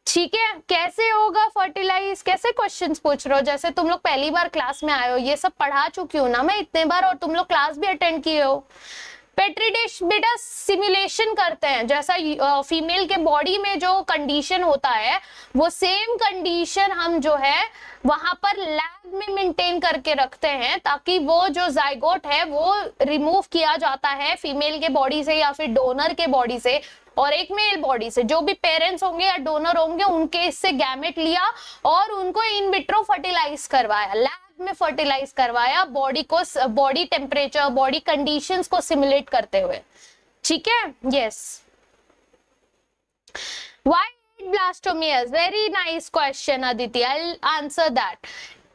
A: ठीक है। कैसे होगा फर्टिलाइज, कैसे क्वेश्चंस पूछ रहे हो, जैसे तुम लोग पहली बार क्लास में आए हो, ये सब पढ़ा चुकी हूँ ना मैं इतने बार, और तुम लोग क्लास भी अटेंड किए हो। पेट्री डिश बेटा सिमुलेशन करते हैं, जैसा फीमेल के बॉडी में जो कंडीशन होता है वो सेम कंडीशन हम जो है वहां पर लैब में मेंटेन करके रखते हैं, ताकि वो जो जाइगोट है वो रिमूव किया जाता है फीमेल के बॉडी से या फिर डोनर के बॉडी से, और एक मेल बॉडी से, जो भी पेरेंट्स होंगे या डोनर होंगे उनके इससे गैमेट लिया और उनको इन विट्रो फर्टिलाइज करवाया, लैब में फर्टिलाइज करवाया, बॉडी को, बॉडी टेम्परेचर, बॉडी कंडीशंस को सिमुलेट करते हुए, ठीक है। Yes, why blastomeres, very nice question Aditi, I will answer that.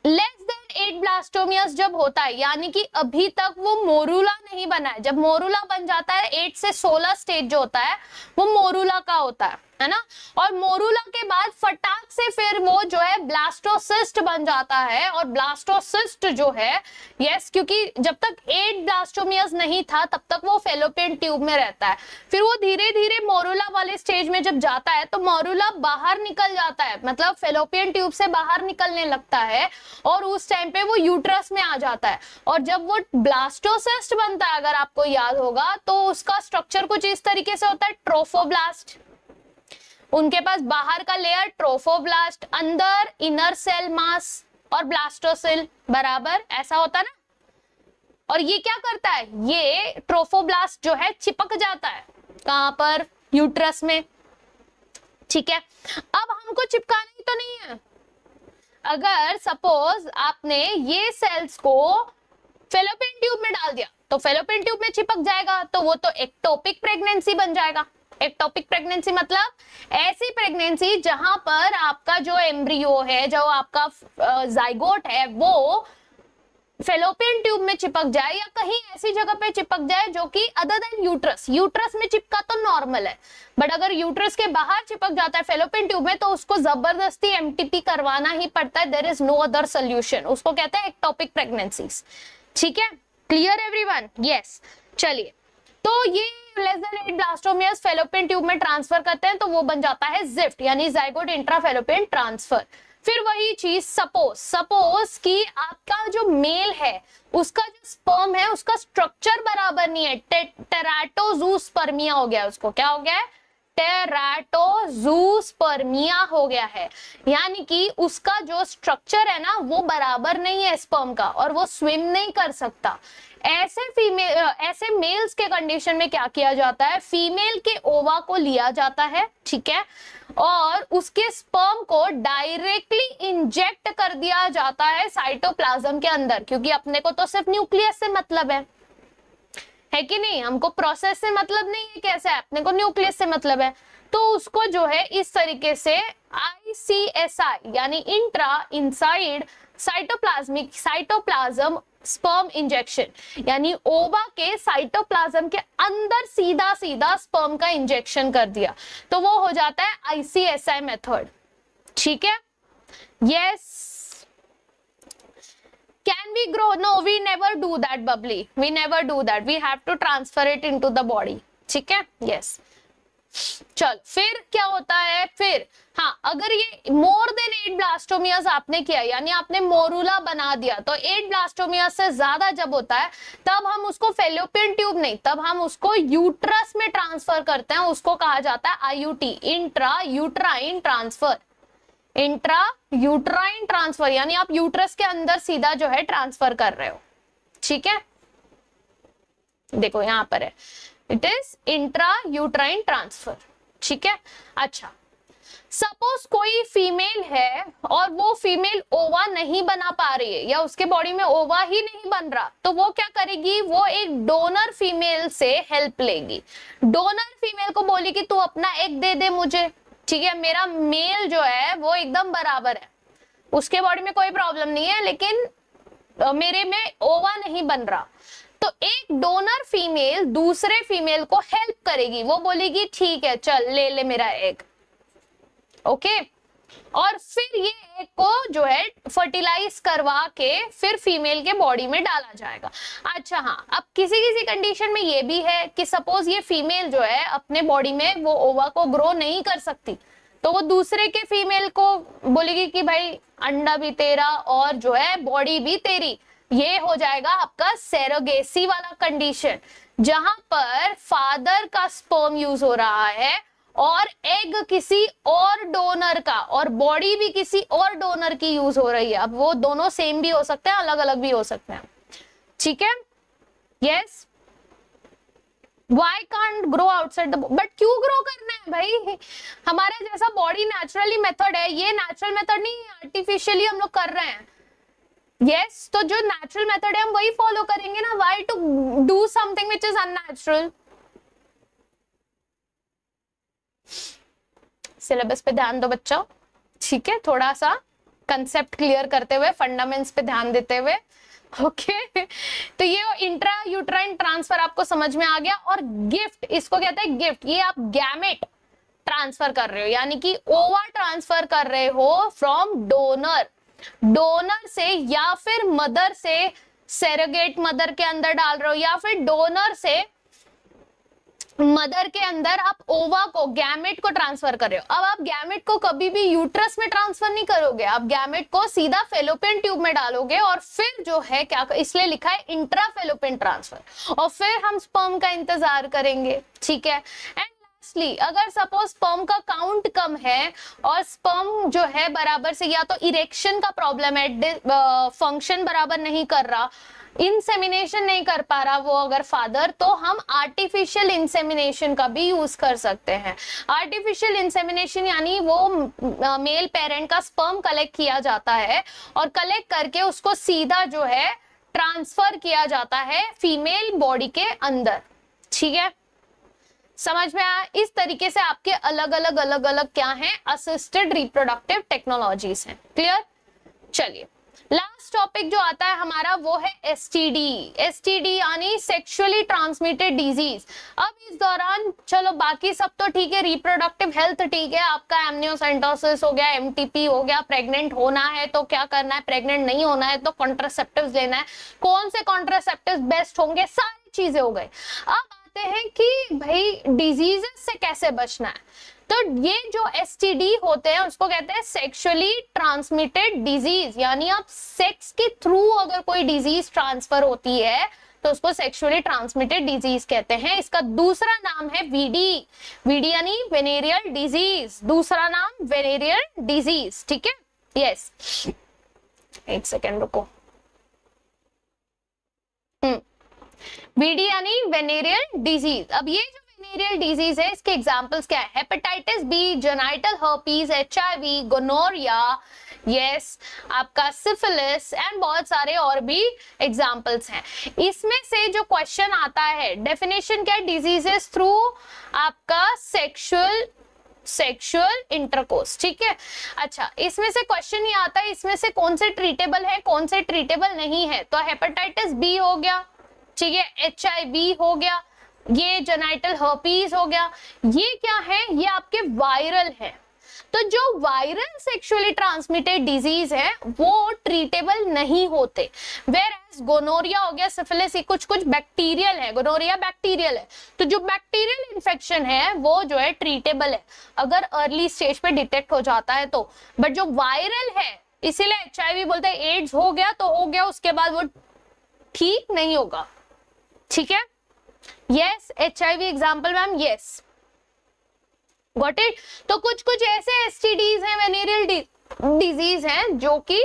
A: Less than 8 blastomeres जब होता है, यानी कि अभी तक वो मोरूला नहीं बना है, जब मोरूला बन जाता है 8 से 16 स्टेज जो होता है वो मोरूला का होता है ना, और मोरूला के बाद फटाक से फिर वो जो है ब्लास्टोसिस्ट बन जाता है, और ब्लास्टोसिस्ट जो है, यस, क्योंकि जब तक 8 ब्लास्टोमियस नहीं था तब तक वो फेलोपियन ट्यूब में रहता है, फिर वो धीरे धीरे मोरूला वाले स्टेज में जब जाता है तो मोरूला बाहर निकल जाता है, मतलब फेलोपियन ट्यूब से बाहर निकलने लगता है, और उस टाइम पे वो यूट्रस में आ जाता है, और जब वो ब्लास्टोसिस्ट बनता है, अगर आपको याद होगा, तो उसका स्ट्रक्चर कुछ इस तरीके से होता है, ट्रोफोब्लास्ट, उनके पास बाहर का लेयर ट्रोफोब्लास्ट, अंदर इनर सेल मास और ब्लास्टोसिल, बराबर ऐसा होता ना, और ये क्या करता है, ये ट्रोफोब्लास्ट जो है चिपक जाता है कहां पर, यूट्रस में। ठीक है, अब हमको चिपकाना ही तो नहीं है। अगर सपोज आपने ये सेल्स को फेलोपियन ट्यूब में डाल दिया तो फेलोपियन ट्यूब में चिपक जाएगा, तो वो तो एक्टोपिक प्रेगनेंसी बन जाएगा। एक्टोपिक प्रेगनेंसी मतलब ऐसी प्रेगनेंसी जहां पर आपका जो एम्ब्रियो है, जो आपका जाइगोट है, वो फेलोपियन ट्यूब में चिपक जाए या कहीं ऐसी जगह पे चिपक जाए जो कि अदर देन यूट्रस। यूट्रस में चिपका तो नॉर्मल है, बट अगर यूट्रस के बाहर चिपक जाता है फेलोपियन ट्यूब में, तो उसको जबरदस्ती एमटीपी करवाना ही पड़ता है। There is no other solution. उसको कहते हैं एक्टोपिक प्रेगनेंसीज। ठीक है, क्लियर एवरीवन? यस। चलिए, तो ये लेस देन 8 ब्लास्टोमियस फेलोपियन ट्यूब में ट्रांसफर करते हैं, तो वो बन जाता है जिफ्ट, यानी जाइगोट इंट्राफेलोपियन ट्रांसफर। फिर वही चीज, सपोज कि आपका जो मेल है उसका जो स्पर्म है उसका स्ट्रक्चर बराबर नहीं है, टेराटोजूस्पर्मिया हो गया, उसको क्या हो गया है, टेराटोजूस्पर्मिया हो गया है। यानी कि उसका जो स्ट्रक्चर है ना वो बराबर नहीं है स्पर्म का, और वो स्विम नहीं कर सकता। ऐसे मेल्स के कंडीशन में क्या किया जाता है, फीमेल के ओवा को लिया जाता है, ठीक है, और उसके स्पर्म को डायरेक्टली इंजेक्ट कर दिया जाता है साइटोप्लाज्म के अंदर, क्योंकि अपने को तो सिर्फ न्यूक्लियस से मतलब है कि नहीं, हमको प्रोसेस से मतलब नहीं है कैसे है, अपने को न्यूक्लियस से मतलब है। तो उसको जो है इस तरीके से ICSI यानी intra inside cytoplasm sperm injection, यानी ओवा के साइटोप्लाज्म के अंदर सीधा सीधा स्पर्म का इंजेक्शन कर दिया, तो वो हो जाता है ICSI मेथड। ठीक है, yes. Can we grow? No, we never do that, Bubbly. We never do that. We have to transfer it into the body. ठीक है, yes. चल, फिर क्या होता है, फिर हाँ, अगर ये मोर देन 8 ब्लास्टोमियस आपने किया, यानी आपने मोरूला बना दिया, तो 8 ब्लास्टोमियस से ज्यादा जब होता है तब हम उसको फेलोपियन ट्यूब नहीं, तब हम उसको यूट्रस में ट्रांसफर करते हैं। उसको कहा जाता है IUT, intra uterine transfer. Intra uterine transfer यानी आप यूट्रस के अंदर सीधा जो है ट्रांसफर कर रहे हो। ठीक है, देखो यहां पर है, it is intra uterine transfer. ठीक है, अच्छा, सपोज कोई फीमेल है और वो फीमेल ओवा नहीं बना पा रही है, या उसके बॉडी में ओवा ही नहीं बन रहा, तो वो क्या करेगी, वो एक डोनर फीमेल से हेल्प लेगी। डोनर फीमेल को बोली कि तू अपना एग दे दे मुझे, ठीक है, मेरा मेल जो है वो एकदम बराबर है, उसके बॉडी में कोई प्रॉब्लम नहीं है, लेकिन मेरे में ओवा नहीं बन रहा। तो एक डोनर फीमेल दूसरे फीमेल को हेल्प करेगी, वो बोलेगी ठीक है चल ले ले मेरा एग, ओके, और फिर ये एग को जो है फर्टिलाइज करवा के फिर फीमेल के बॉडी में डाला जाएगा। अच्छा हाँ, अब किसी किसी कंडीशन में ये भी है कि सपोज ये फीमेल जो है अपने बॉडी में वो ओवा को ग्रो नहीं कर सकती, तो वो दूसरे के फीमेल को बोलेगी कि भाई अंडा भी तेरा और जो है बॉडी भी तेरी। ये हो जाएगा आपका सेरोगेसी वाला कंडीशन, जहां पर फादर का स्पर्म यूज हो रहा है और एग किसी और डोनर का, और बॉडी भी किसी और डोनर की यूज हो रही है। अब वो दोनों सेम भी हो सकते हैं, अलग अलग भी हो सकते हैं। ठीक है, yes. Why can't grow outside the but क्यों ग्रो करना है भाई, हमारा जैसा बॉडी नेचुरली मेथड है, ये नेचुरल मेथड नहीं, आर्टिफिशियली हम लोग कर रहे हैं। यस, तो जो नेचुरल मेथड है हम वही फॉलो करेंगे ना, why to do something which is unnatural. Syllabus पे ध्यान दो बच्चों, ठीक है, थोड़ा सा कंसेप्ट क्लियर करते हुए, फंडामेंट्स पे ध्यान देते हुए, ओके। तो ये इंट्रा यूट्राइन ट्रांसफर आपको समझ में आ गया। और गिफ्ट, इसको कहते हैं गिफ्ट, ये आप गैमेट ट्रांसफर कर रहे हो, यानी कि ओवा ट्रांसफर कर रहे हो फ्रॉम डोनर से, या फिर मदर से, सेरोगेट मदर के अंदर डाल रहे हो, या फिर डोनर से मदर के अंदर आप ओवा को, गैमेट को ट्रांसफर कर रहे हो। अब आप गैमेट को कभी भी यूट्रस में ट्रांसफर नहीं करोगे, आप गैमेट को सीधा फेलोपियन ट्यूब में डालोगे, और फिर जो है क्या, इसलिए लिखा है इंट्रा फेलोपियन ट्रांसफर, और फिर हम स्पर्म का इंतजार करेंगे। ठीक है, एंड लास्टली अगर सपोज स्पर्म का काउंट कम है और स्पर्म जो है बराबर से, या तो इरेक्शन का प्रॉब्लम है, फंक्शन बराबर नहीं कर रहा, इंसेमिनेशन नहीं कर पा रहा वो अगर फादर, तो हम आर्टिफिशियल इंसेमिनेशन का भी यूज कर सकते हैं। आर्टिफिशियल इंसेमिनेशन यानी वो मेल पेरेंट का स्पर्म कलेक्ट किया जाता है और कलेक्ट करके उसको सीधा जो है ट्रांसफर किया जाता है फीमेल बॉडी के अंदर। ठीक है, समझ में आया? इस तरीके से आपके अलग अलग क्या हैं, असिस्टेड रिप्रोडक्टिव टेक्नोलॉजीज हैं। क्लियर? चलिए, लास्ट टॉपिक जो आता है हमारा वो है एसटीडी। एसटीडी यानी सेक्सुअली ट्रांसमिटेड डिजीज। अब इस दौरान चलो बाकी सब तो ठीक है, रिप्रोडक्टिव हेल्थ ठीक है, आपका एमनियोसेंटोसिस हो गया, एमटीपी हो गया, प्रेग्नेंट होना है तो क्या करना है, प्रेग्नेंट नहीं होना है तो कॉन्ट्रासेप्टिव्स लेना है, कौन से कॉन्ट्रासेप्टिव्स बेस्ट होंगे, सारी चीजें हो गई। अब आते हैं कि भाई डिजीजेस से कैसे बचना है। तो ये जो एसटीडी होते हैं उसको कहते हैं सेक्सुअली ट्रांसमिटेड डिजीज, यानी आप सेक्स के थ्रू अगर कोई डिजीज ट्रांसफर होती है तो उसको सेक्सुअली ट्रांसमिटेड डिजीज कहते हैं। इसका दूसरा नाम है वीडी। वीडी यानी वेनेरियल डिजीज, दूसरा नाम वेनेरियल डिजीज। ठीक है, यस, एक सेकेंड रुको। वीडी यानी वेनेरियल डिजीज। अब ये जो वेनेरियल डिजीज है इसके एग्जांपल्स क्या है? Hepatitis B, genital herpes, HIV, gonorrhoea, yes, आपका सिफिलिस एंड बहुत सारे और भी एग्जांपल्स हैं। इसमें से जो क्वेश्चन आता है, डेफिनेशन क्या है? डिजीजेस थ्रू आपका सेक्सुअल इंटरकोर्स। ठीक है, अच्छा, इसमें से क्वेश्चन ये आता है इसमें से कौन से ट्रीटेबल है, कौन से ट्रीटेबल नहीं है। तो हेपेटाइटिस बी हो गया, ठीक है, एचआईवी हो गया, ये जेनाइटल हर्पीज हो गया। ये क्या है? ये आपके वायरल है। तो जो वायरल सेक्सुअली ट्रांसमिटेड डिजीज है वो ट्रीटेबल नहीं होते। वेयर गोनोरिया हो गया, सिफिलिस, ये कुछ बैक्टीरियल है, गोनोरिया बैक्टीरियल है। तो जो बैक्टीरियल इन्फेक्शन है वो जो है ट्रीटेबल है अगर अर्ली स्टेज पे डिटेक्ट हो जाता है तो। बट जो वायरल है, इसीलिए एचआईवी बोलते हैं, एड्स हो गया तो हो गया, उसके बाद वो ठीक नहीं होगा। ठीक है, yes, HIV example ma'am, yes, got it. तो कुछ ऐसे एसटीडीज हैं, वेनेरियल डिजीज हैं जो कि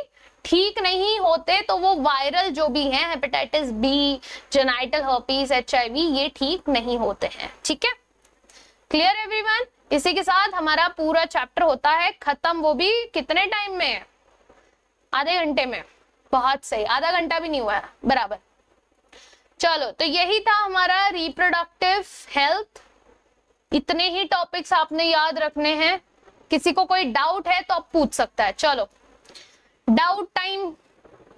A: ठीक नहीं होते, तो वो वायरल जो भी हैं, hepatitis B, genital herpes, HIV, ये ठीक नहीं होते हैं। ठीक है, क्लियर एवरीवन? इसी के साथ हमारा पूरा चैप्टर होता है खत्म। वो भी कितने टाइम में? आधे घंटे में। बहुत सही, आधा घंटा भी नहीं हुआ है, बराबर। चलो, तो यही था हमारा रिप्रोडक्टिव हेल्थ। इतने ही टॉपिक्स आपने याद रखने हैं। किसी को कोई डाउट है तो आप पूछ सकता है। चलो, doubt time.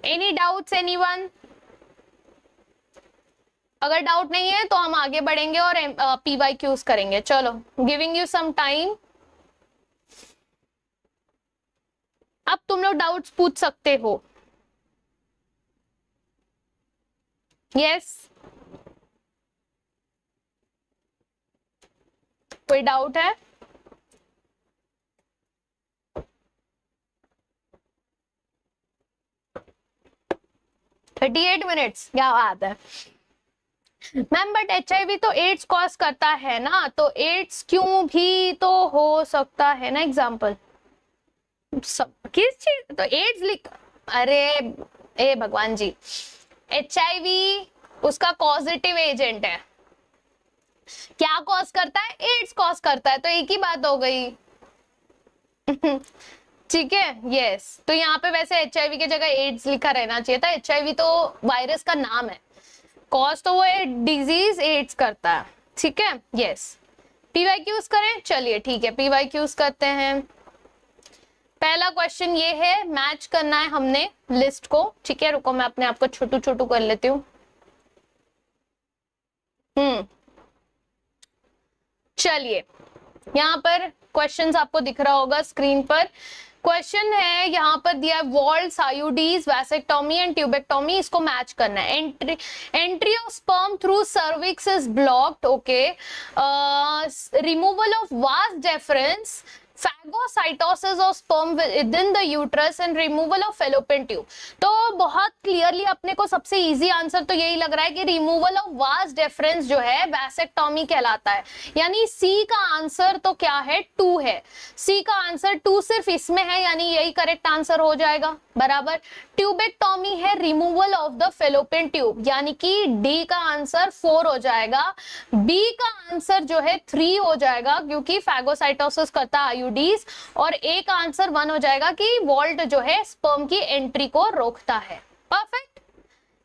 A: Any doubts anyone? अगर डाउट नहीं है तो हम आगे बढ़ेंगे और पीवाईक्यूज करेंगे। चलो, गिविंग यू सम टाइम। अब तुम लोग डाउट्स पूछ सकते हो। यस, कोई डाउट है? थर्टी 38 मिनट्स, क्या बात है मैम। बट एचआईवी तो एड्स कॉज करता है ना, तो एड्स क्यों भी तो हो सकता है ना। एग्जाम्पल किस चीज? तो एड्स लिख, अरे ए भगवान जी, एचआईवी उसका पॉजिटिव एजेंट है। क्या कॉज करता है? एड्स कॉज करता है, तो एक ही बात हो गई। ठीक है, यस। तो यहाँ पे वैसे एचआईवी की जगह एड्स लिखा रहना चाहिए था। एचआईवी तो वायरस का नाम है, कॉज तो वो है डिजीज, एड्स करता है। ठीक है, यस। पीवाईक्यूज करें? चलिए ठीक है, पीवाईक्यूज करते हैं। पहला क्वेश्चन ये है, मैच करना है हमने लिस्ट को। ठीक है, रुको मैं अपने आप को छोटू छोटू कर लेती हूँ। चलिए, यहाँ पर क्वेश्चंस आपको दिख रहा होगा स्क्रीन पर। क्वेश्चन है यहाँ पर दिया, वॉल्स, आयुडीज, वैसेक्टोमी एंड ट्यूबेक्टोमी, इसको मैच करना है। Entry of sperm through cervix is blocked, okay. Removal of vas deferens phagocytosis of sperm within the uterus and removal of fallopian tube। तो बहुत क्लियरली अपने को सबसे इजी आंसर तो यही लग रहा है कि रिमूवल ऑफ वास डेफरेंस जो है वैसेक्टोमी कहलाता है, यानी सी का आंसर तो क्या है, 2 है। सी का आंसर 2 सिर्फ इसमें है, यानी यही करेक्ट आंसर हो जाएगा बराबर। ट्यूबेक्टोमी है removal of the fallopian tube, यानी कि डी का आंसर 4 हो जाएगा। बी का आंसर जो है 3 हो जाएगा क्योंकि फैगोसाइटोसिस करता है आईयूडीज, और ए का आंसर 1 हो जाएगा कि वॉल्ट जो है स्पर्म की एंट्री को रोकता है। Perfect,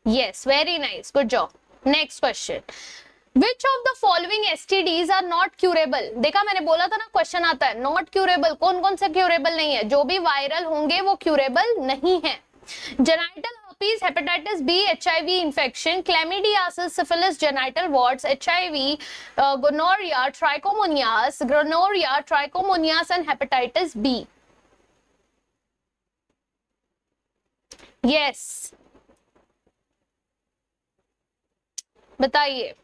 A: yes, very nice, good job. Next question, Which of the following STDs are not curable? देखा, मैंने बोला था ना क्वेश्चन आता है नॉट क्यूरेबल, कौन कौन से क्यूरेबल नहीं है, जो भी वायरल होंगे वो क्यूरेबल नहीं है। Genital herpes, hepatitis B, HIV infection, chlamydiasis, syphilis, genital warts, HIV, gonorrhea, trichomonias and hepatitis B. Yes, बताइए,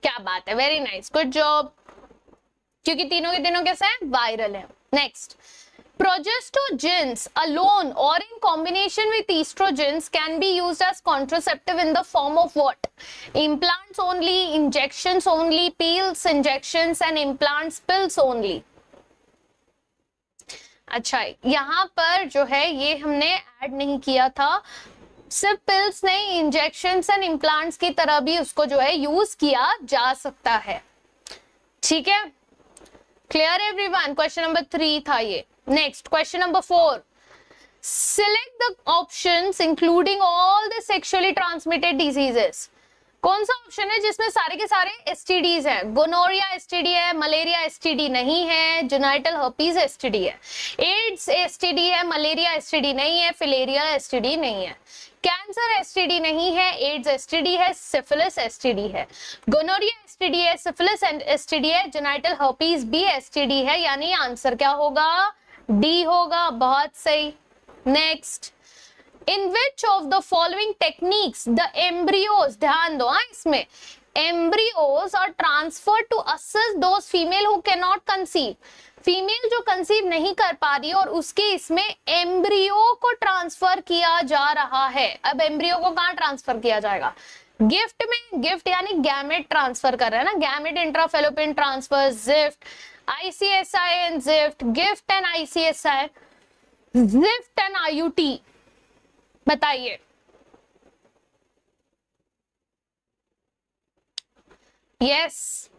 A: क्या बात है, वेरी नाइस, गुड जॉब, क्योंकि तीनों के तीनों कैसे हैं, वायरल है। Next, progestogens alone or in combination with estrogens can be used as contraceptive in the form of what? Implants only, injections only, pills, injections and implants, pills only। अच्छा, यहाँ पर जो है ये हमने ऐड नहीं किया था, सिर्फ पिल्स नहीं, इंजेक्शंस एंड इम्प्लांट्स की तरह भी उसको जो है यूज किया जा सकता है। ठीक है, क्लियर एवरीवन? क्वेश्चन नंबर 3 था ये। Next, question number 4, select the options including all the sexually transmitted diseases. कौन सा ऑप्शन है जिसमें सारे के सारे एसटीडीज हैं? गोनोरिया एसटीडी है, मलेरिया एसटीडी नहीं है, जेनाइटल हर्पीज एसटीडी है, एड्स एसटीडी है, मलेरिया एसटीडी नहीं है, फिलेरिया एसटीडी नहीं है, कैंसर एसटीडी नहीं है, एड्स एसटीडी है, सिफिलिस एसटीडी है, गोनोरिया एसटीडी है, सिफिलिस एसटीडी है, जेनाइटल हर्पीज भी एसटीडी है, यानी आंसर क्या होगा? डी होगा। बहुत सही। Next, in which of the following techniques the embryos, ध्यान दो इसमें, embryos are transferred to assist those female who cannot conceive। Female जो कंसीव नहीं कर पा रही है और उसके इसमें एम्ब्रियो को ट्रांसफर किया जा रहा है। अब एम्ब्रियो को कहाँ ट्रांसफर किया जाएगा? गिफ्ट में। गिफ्ट यानी गैमेट ट्रांसफर कर रहे हैं ना, gamete intrafallopian transfer, gift, ICSI and gift, gift and ICSI, gift and IUT। बताइए, yes,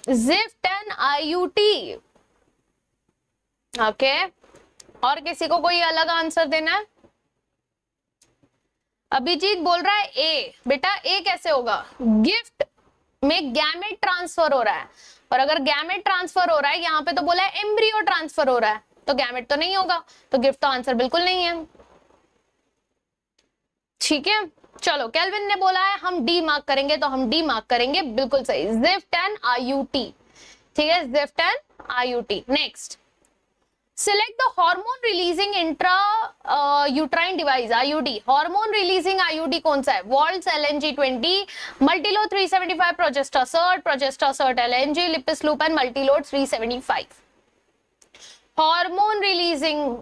A: gift and IUT। Okay, और किसी को कोई अलग आंसर देना है? अभिजीत बोल रहा है ए। बेटा ए कैसे होगा? गिफ्ट में गैमेट ट्रांसफर हो रहा है, और अगर गैमेट ट्रांसफर हो रहा है, यहाँ पे तो बोला है एम्ब्रियो ट्रांसफर हो रहा है, तो गैमेट तो नहीं होगा, तो गिफ्ट तो आंसर बिल्कुल नहीं है। ठीक है, चलो, केल्विन ने बोला है हम डी मार्क करेंगे, तो हम डी मार्क करेंगे, बिल्कुल सही, जिफ्ट एंड IUT। ठीक है, ZIFT and IUT। Next, select the hormone releasing intra uterine device, IUD। Hormone releasing IUD कौन सा है? वॉल्ट्स LNG20, multiload 375, progestasert LNG, Lippes loop and multiload 375। Hormone releasing,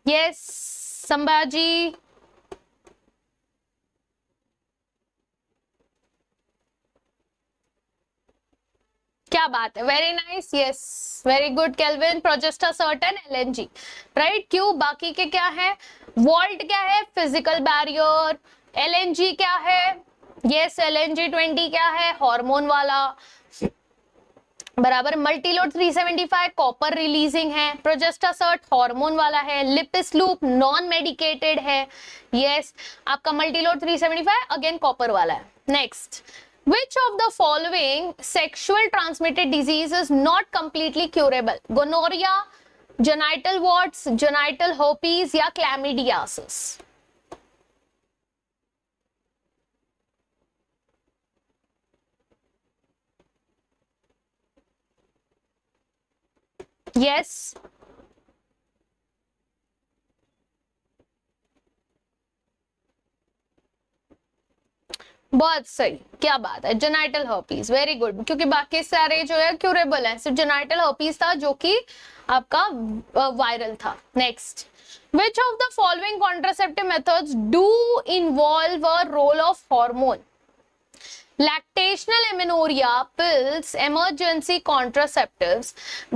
A: yes, Sambhaji. क्या बात है, very nice, yes, very good Kelvin. Progestasert and LNG, right. क्यों? बाकी के क्या है? वॉल्ट क्या है? Physical barrier. LNG क्या है? यस, LNG20 क्या है? हार्मोन वाला, बराबर। मल्टीलोड 375 कॉपर रिलीजिंग है, प्रोजेस्टासर्ट हार्मोन वाला है, लिपिस लूप नॉन मेडिकेटेड है, यस। आपका मल्टीलोड 375 अगेन कॉपर वाला है। Next, which of the following sexual transmitted disease is not completely curable? gonorrhea, genital warts, genital herpes या chlamydiasis? Yes, बहुत सही, क्या बात है, जेनाइटल हर्पीज, वेरी गुड, क्योंकि बाकी सारे जो है क्यूरेबल है, सिर्फ जेनाइटल हर्पीज था जो कि आपका वायरल था। Next, which of the following contraceptive methods do involve a role of hormone? Lactational amenorrhea pills, emergency contraceptives,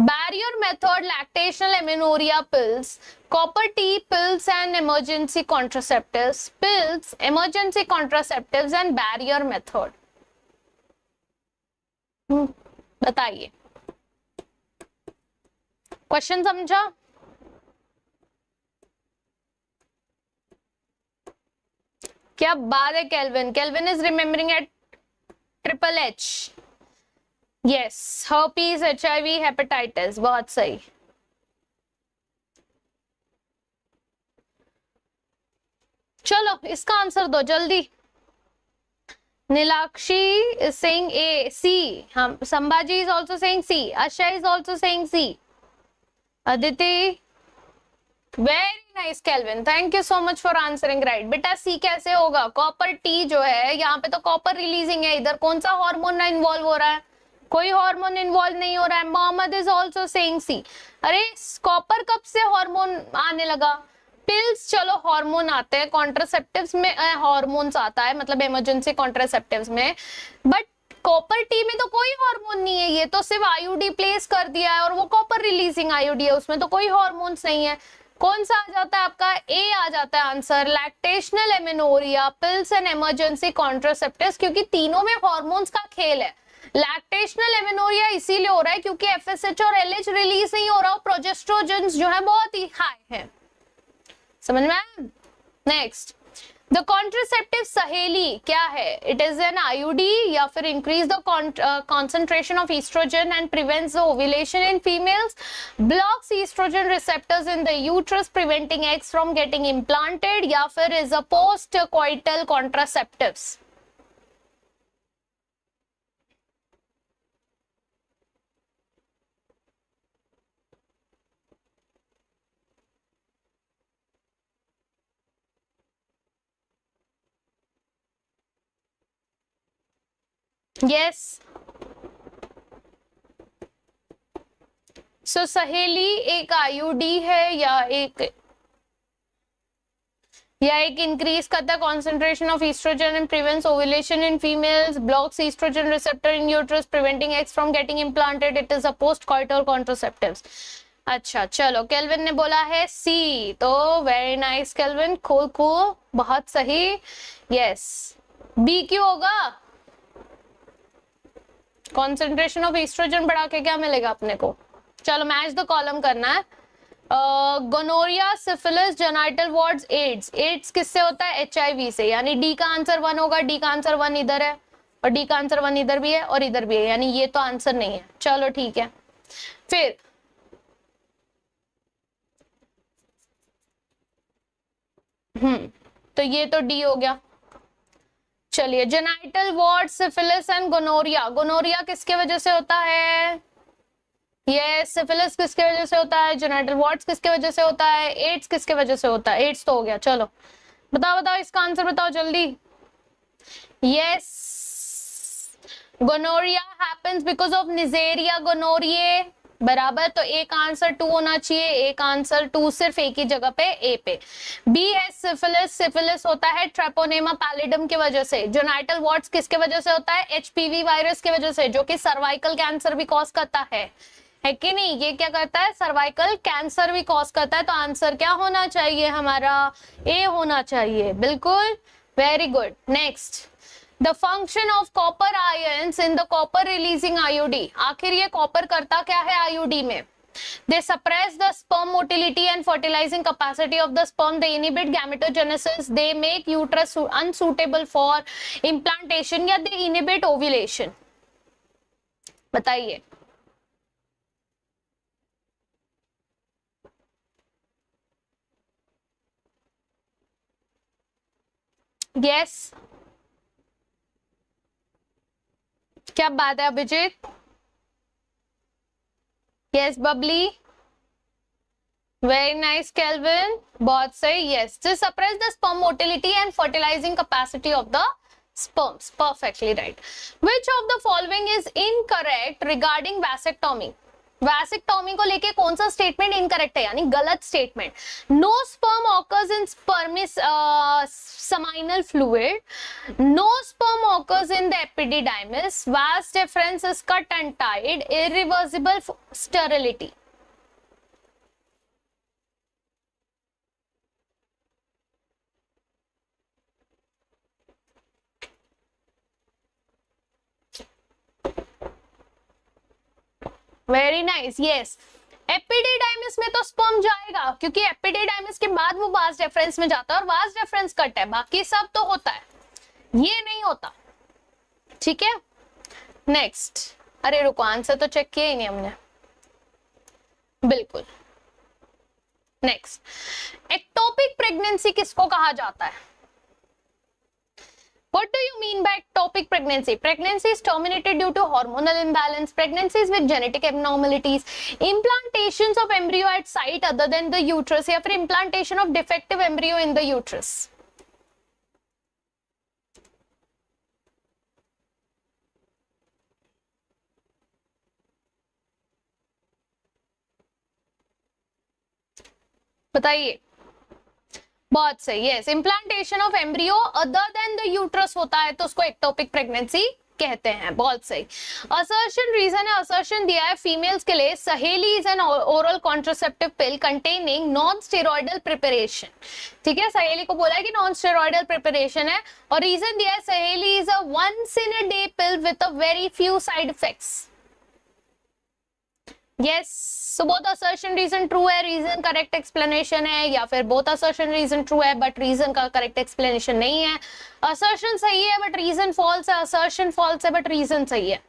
A: barrier method, lactational amenorrhea pills, copper T pills and emergency contraceptives, pills, emergency contraceptives and barrier method. बताइए, question समझा? क्या बात है Kelvin, Kelvin is remembering at triple H, yes, herpes, HIV, hepatitis, बहुत सही। चलो इसका answer दो जल्दी। Neelakshi is saying A, C, हम Sambhaji is also saying C, Asha is also saying C, Aditi, very nice Kelvin, thank you so much for answering right। बेटा C कैसे होगा? कॉपर T जो है यहाँ पे तो कॉपर रिलीजिंग है, इधर कौन सा हार्मोन इन्वॉल्व हो रहा है? कोई हार्मोन इन्वॉल्व नहीं हो रहा है। मोहम्मद इज ऑल्सो सेइंग सी। अरे कॉपर कब से हार्मोन आने लगा? पिल्स चलो हार्मोन आते हैं, कॉन्ट्रासेप्टिव्स में हार्मोन्स आता है, मतलब इमरजेंसी कॉन्ट्रासेप्टिव्स में, बट कॉपर टी में तो कोई हार्मोन नहीं है, ये तो सिर्फ आईयूडी प्लेस कर दिया है और वो कॉपर रिलीजिंग आईयूडी है, उसमें तो कोई हार्मोन्स नहीं है। कौन सा आ जाता है आपका? ए आ जाता है answer, lactational amenorrhoea pills and emergency contraceptives, क्योंकि तीनों में हार्मोन्स का खेल है। लैक्टेशनल एमेनोरिया इसीलिए हो रहा है क्योंकि एफएसएच और एलएच रिलीज नहीं हो रहा, प्रोजेस्ट्रोजेंस जो है बहुत ही हाई है, समझ में आया? नेक्स्ट, द कॉन्ट्रासेप्टिव सहेली क्या है? इट इज एन आईयूडी या फिर increase the concentration of oestrogen and prevents the ovulation in females, blocks oestrogen receptors in the uterus preventing eggs from getting implanted, या फिर is a post coital contraceptives. Yes, so Saheli एक IUD है या एक increase करता है concentration of oestrogen and prevents ovulation in females, blocks oestrogen receptor in uterus preventing eggs from getting implanted, it is a post coital contraceptives. अच्छा चलो, kelvin ने बोला है सी, तो very nice kelvin, cool cool, बहुत सही। यस, बी क्यों होगा? कॉन्सेंट्रेशन ऑफ ईस्ट्रोजन बढ़ा के क्या मिलेगा अपने को? चलो मैच द कॉलम करना है। Gonorrhoea, syphilis, genital warts, AIDS. AIDS किससे होता है? एचआईवी से, यानी डी का आंसर 1 होगा। डी का आंसर 1 इधर है और डी का आंसर 1 इधर भी है और इधर भी है, यानी ये तो आंसर नहीं है। चलो ठीक है, फिर तो ये तो डी हो गया। चलिए, genital wart, syphilis and gonorrhoea. Gonorrhoea किसके वजह से होता है? ये सिफिलिस किसके वजह से होता है? जेनाइटल वार्ड्स किसके वजह से होता है? एड्स किसके वजह से होता है? एड्स तो हो गया। चलो बताओ बताओ, इसका आंसर बताओ जल्दी। Yes, gonorrhoea happens because of Neisseria gonorrhoeae, बराबर। तो एक आंसर 2 होना चाहिए, एक आंसर 2 सिर्फ एक ही जगह पे, ए पे। बी है सिफिलिस। सिफिलिस होता है ट्रेपोनेमा पैलिडम की वजह से। जेनाइटल वार्ड्स किसके वजह से होता है? एचपीवी वायरस की वजह से, जो कि सर्वाइकल कैंसर भी कॉज करता है कि नहीं? ये क्या करता है? सर्वाइकल कैंसर भी कॉज करता है। तो आंसर क्या होना चाहिए हमारा? ए होना चाहिए, बिल्कुल, very good. Next, The function of copper ions in the copper releasing IUD। आखिर ये कॉपर करता क्या है IUD में? They suppress the sperm motility and fertilizing capacity of the sperm. They inhibit gametogenesis. They make uterus unsuitable for implantation, या they inhibit ovulation। बताइए। Yes, क्या बात है Abhijit? Yes Babli, very nice Kelvin, बहुत सही। Yes, to suppress the sperm motility and fertilising capacity of the sperms. Perfectly right. Which of the following is incorrect regarding vasectomy? Vasectomy को लेके कौन सा स्टेटमेंट इनकरेक्ट है, यानी गलत statement. No sperm occurs in sperms seminal fluid. No sperm occurs in the epididymis. Vas deferens is cut and tied. Irreversible sterility. Very nice. Yes, epididymis में तो sperm जाएगा क्योंकि एपिडिडाइमिस के बाद वो वास डेफरेंस में जाता है और वास डेफरेंस कट है, बाकी सब तो होता है, ये नहीं होता. ठीक है, नेक्स्ट. अरे रुको, आंसर तो चेक किया ही नहीं हमने. बिल्कुल. नेक्स्ट, एक्टोपिक प्रेगनेंसी किसको कहा जाता है? What do you mean by ectopic pregnancy? Pregnancy is terminated due to hormonal imbalance, pregnancies with genetic abnormalities, implantations of embryo at site other than the uterus, या फिर implantation of defective embryo in the uterus. बताइए. बहुत सही. Yes, implantation of embryo other than the uterus होता है तो उसको ectopic pregnancy कहते हैं. बहुत सही. असर्शन रीजन है, असर्शन दिया है फीमेल्स के लिए. सहेली is an oral contraceptive pill containing non steroidal preparation. ठीक है, सहेली को बोला है कि नॉन स्टेरॉइडल प्रिपरेशन है और रीजन दिया है Saheli is a once in a day pill with a very few side effects. Yes, so both assertion reason true है, reason correct explanation है, या फिर both assertion reason true है but reason का correct explanation नहीं है. assertion सही है but reason false है, assertion false है but reason सही है.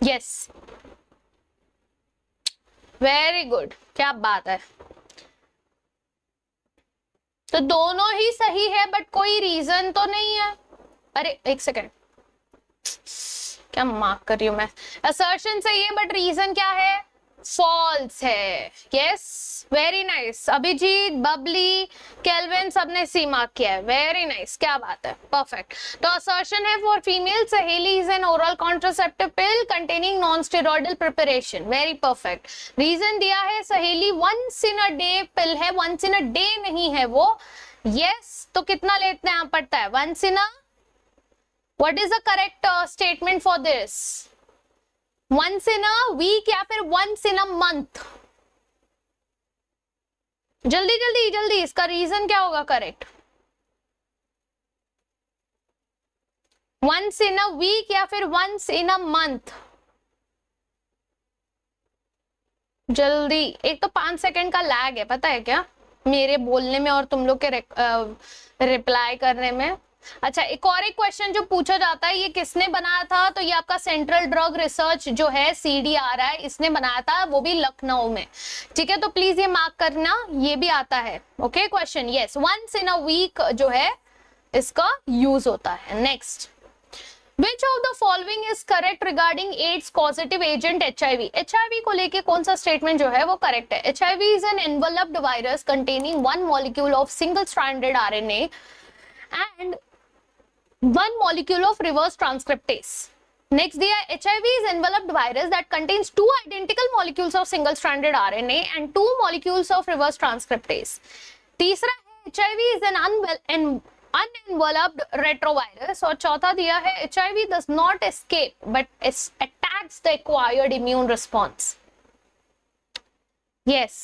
A: Yes, very good. क्या बात है. तो दोनों ही सही है but कोई reason तो नहीं है. अरे एक सेकेंड, क्या मार्क कर रही हूं मैं. असर्शन सही है बट रीजन क्या है? फॉल्स है. Yes, very nice. Abhijit, Babli, Kelvin सबने सी मार्क किया है. वेरी नाइस, क्या बात है, परफेक्ट. तो असर्शन है for female Saheli is an oral contraceptive pill containing non steroidal preparation. Very perfect. Reason दिया है सहेली वंस इन अ डे पिल है, वंस इन अ डे नहीं है वो. यस, तो कितना लेते हैं पड़ता है? Once in a. What is the correct statement for this? Once in a week या फिर once in a month? जल्दी जल्दी जल्दी, इसका रीजन क्या होगा correct? Once in a week या फिर once in a month? जल्दी. एक तो 5 सेकंड का लैग है, पता है क्या, मेरे बोलने में और तुम लोग के रिप्लाई करने में. अच्छा, एक और एक क्वेश्चन जो पूछा जाता है, ये किसने बनाया था? तो ये आपका सेंट्रल ड्रग रिसर्च जो है CDRI, इसने बनाया था, वो भी लखनऊ में. ठीक है, तो प्लीज ये मार्क करना, ये भी आता है. Okay, question. Yes, once in a week जो है इसका यूज होता है. Next, Which of the following is correct regarding AIDS causative agent HIV? HIV को लेके कौन सा स्टेटमेंट जो है वो करेक्ट है? HIV is an enveloped virus containing one molecule of single-stranded RNA and one molecule of reverse transcriptase. Next दिया है HIV is enveloped virus that contains two identical molecules of single-stranded RNA and two molecules of reverse transcriptase. तीसरा है HIV is an unenveloped retrovirus और चौथा दिया है HIV does not escape but attacks the acquired immune response. Yes.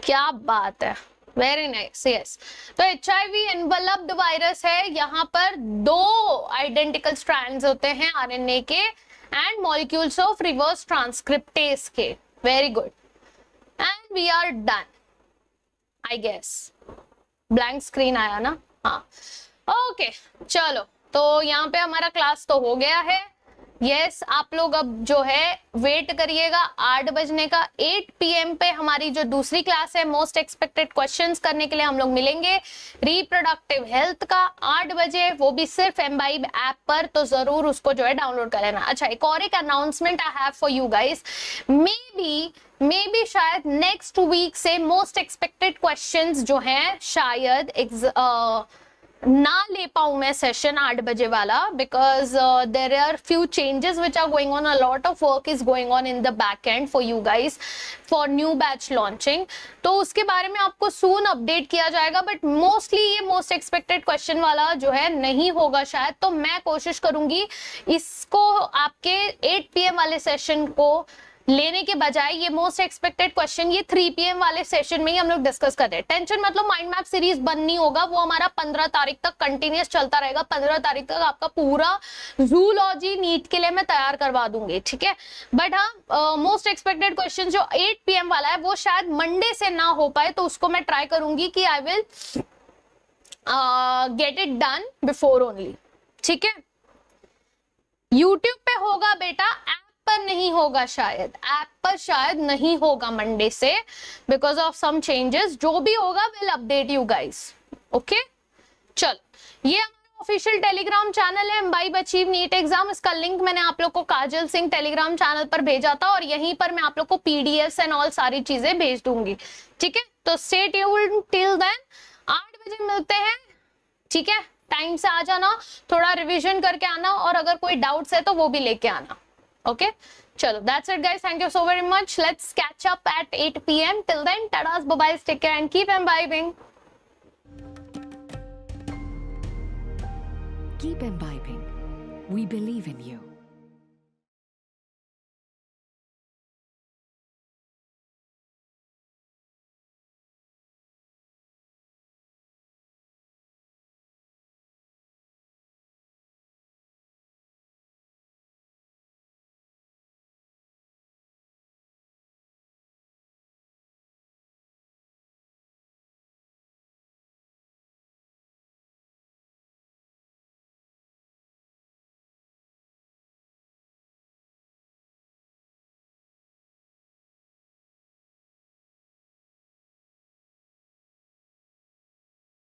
A: क्या बात है, very nice. Yes, तो HIV एनवलप्ड वायरस है, यहाँ पर दो आइडेंटिकल स्ट्रैंड्स होते हैं RNA के and molecules of reverse transcriptase के. Very good, and we are done. I guess blank screen आया ना? हाँ, ओके. चलो, तो यहाँ पे हमारा क्लास तो हो गया है. यस आप लोग अब जो है वेट करिएगा 8 बजने का। 8 PM पे हमारी जो दूसरी क्लास है मोस्ट एक्सपेक्टेड क्वेश्चंस करने के लिए हम लोग मिलेंगे रिप्रोडक्टिव हेल्थ का 8 बजे, वो भी सिर्फ एम्बाइब ऐप पर, तो जरूर उसको जो है डाउनलोड कर लेना। अच्छा एक और एक announcement I have for you guys, may be शायद नेक्स्ट वीक से मोस्ट एक्सपेक्टेड क्वेश्चंस जो हैं शायद ना ले पाऊं मैं सेशन 8 बजे वाला, because there are few changes which are going on, a lot of work is going on in the back end for you guys for new batch launching, तो उसके बारे में आपको सून अपडेट किया जाएगा। बट मोस्टली ये most expected question वाला जो है नहीं होगा शायद, तो मैं कोशिश करूंगी इसको आपके 8 PM वाले सेशन को लेने के बजाय ये मोस्ट एक्सपेक्टेड क्वेश्चन ये 3 PM वाले सेशन में ही हम लोग डिस्कस कर रहे हैं। टेंशन मतलब माइंड मैप सीरीज बंद नहीं होगा, वो हमारा 15 तारीख तक कंटिन्यूस चलता रहेगा। 15 तारीख तक आपका पूरा जूलॉजी नीट के लिए मैं तैयार करवा दूंगी, ठीक है। बट हाँ मोस्ट एक्सपेक्टेड क्वेश्चन जो 8 PM वाला है वो शायद मंडे से ना हो पाए, तो उसको मैं ट्राई करूंगी कि I will get it done before only, ठीक है। यूट्यूब पे होगा बेटा, पर नहीं होगा शायद, ऐप पर शायद नहीं होगा मंडे से बिकॉज ऑफ सम चेंजेस। जो भी होगा will update you guys, okay. चल ये हमारा ऑफिशियल टेलीग्राम चैनल है एम्बाइब अचीव नीट एग्जाम, इसका लिंक मैंने आप लोग को काजल सिंह टेलीग्राम चैनल पर भेजा था और यहीं पर मैं आप लोग को पीडीएफ एंड ऑल सारी चीजें भेज दूंगी, ठीक है। तो स्टे ट्यून्ड टिल देन, 8 बजे मिलते हैं, ठीक है। टाइम से आ जाना, थोड़ा रिविजन करके आना और अगर कोई डाउट्स है तो वो भी लेके आना, okay chalo that's it guys, thank you so very much, let's catch up at 8 PM, till then tadas, bye bye, take care and keep imbibing.
B: Keep imbibing, we believe in you.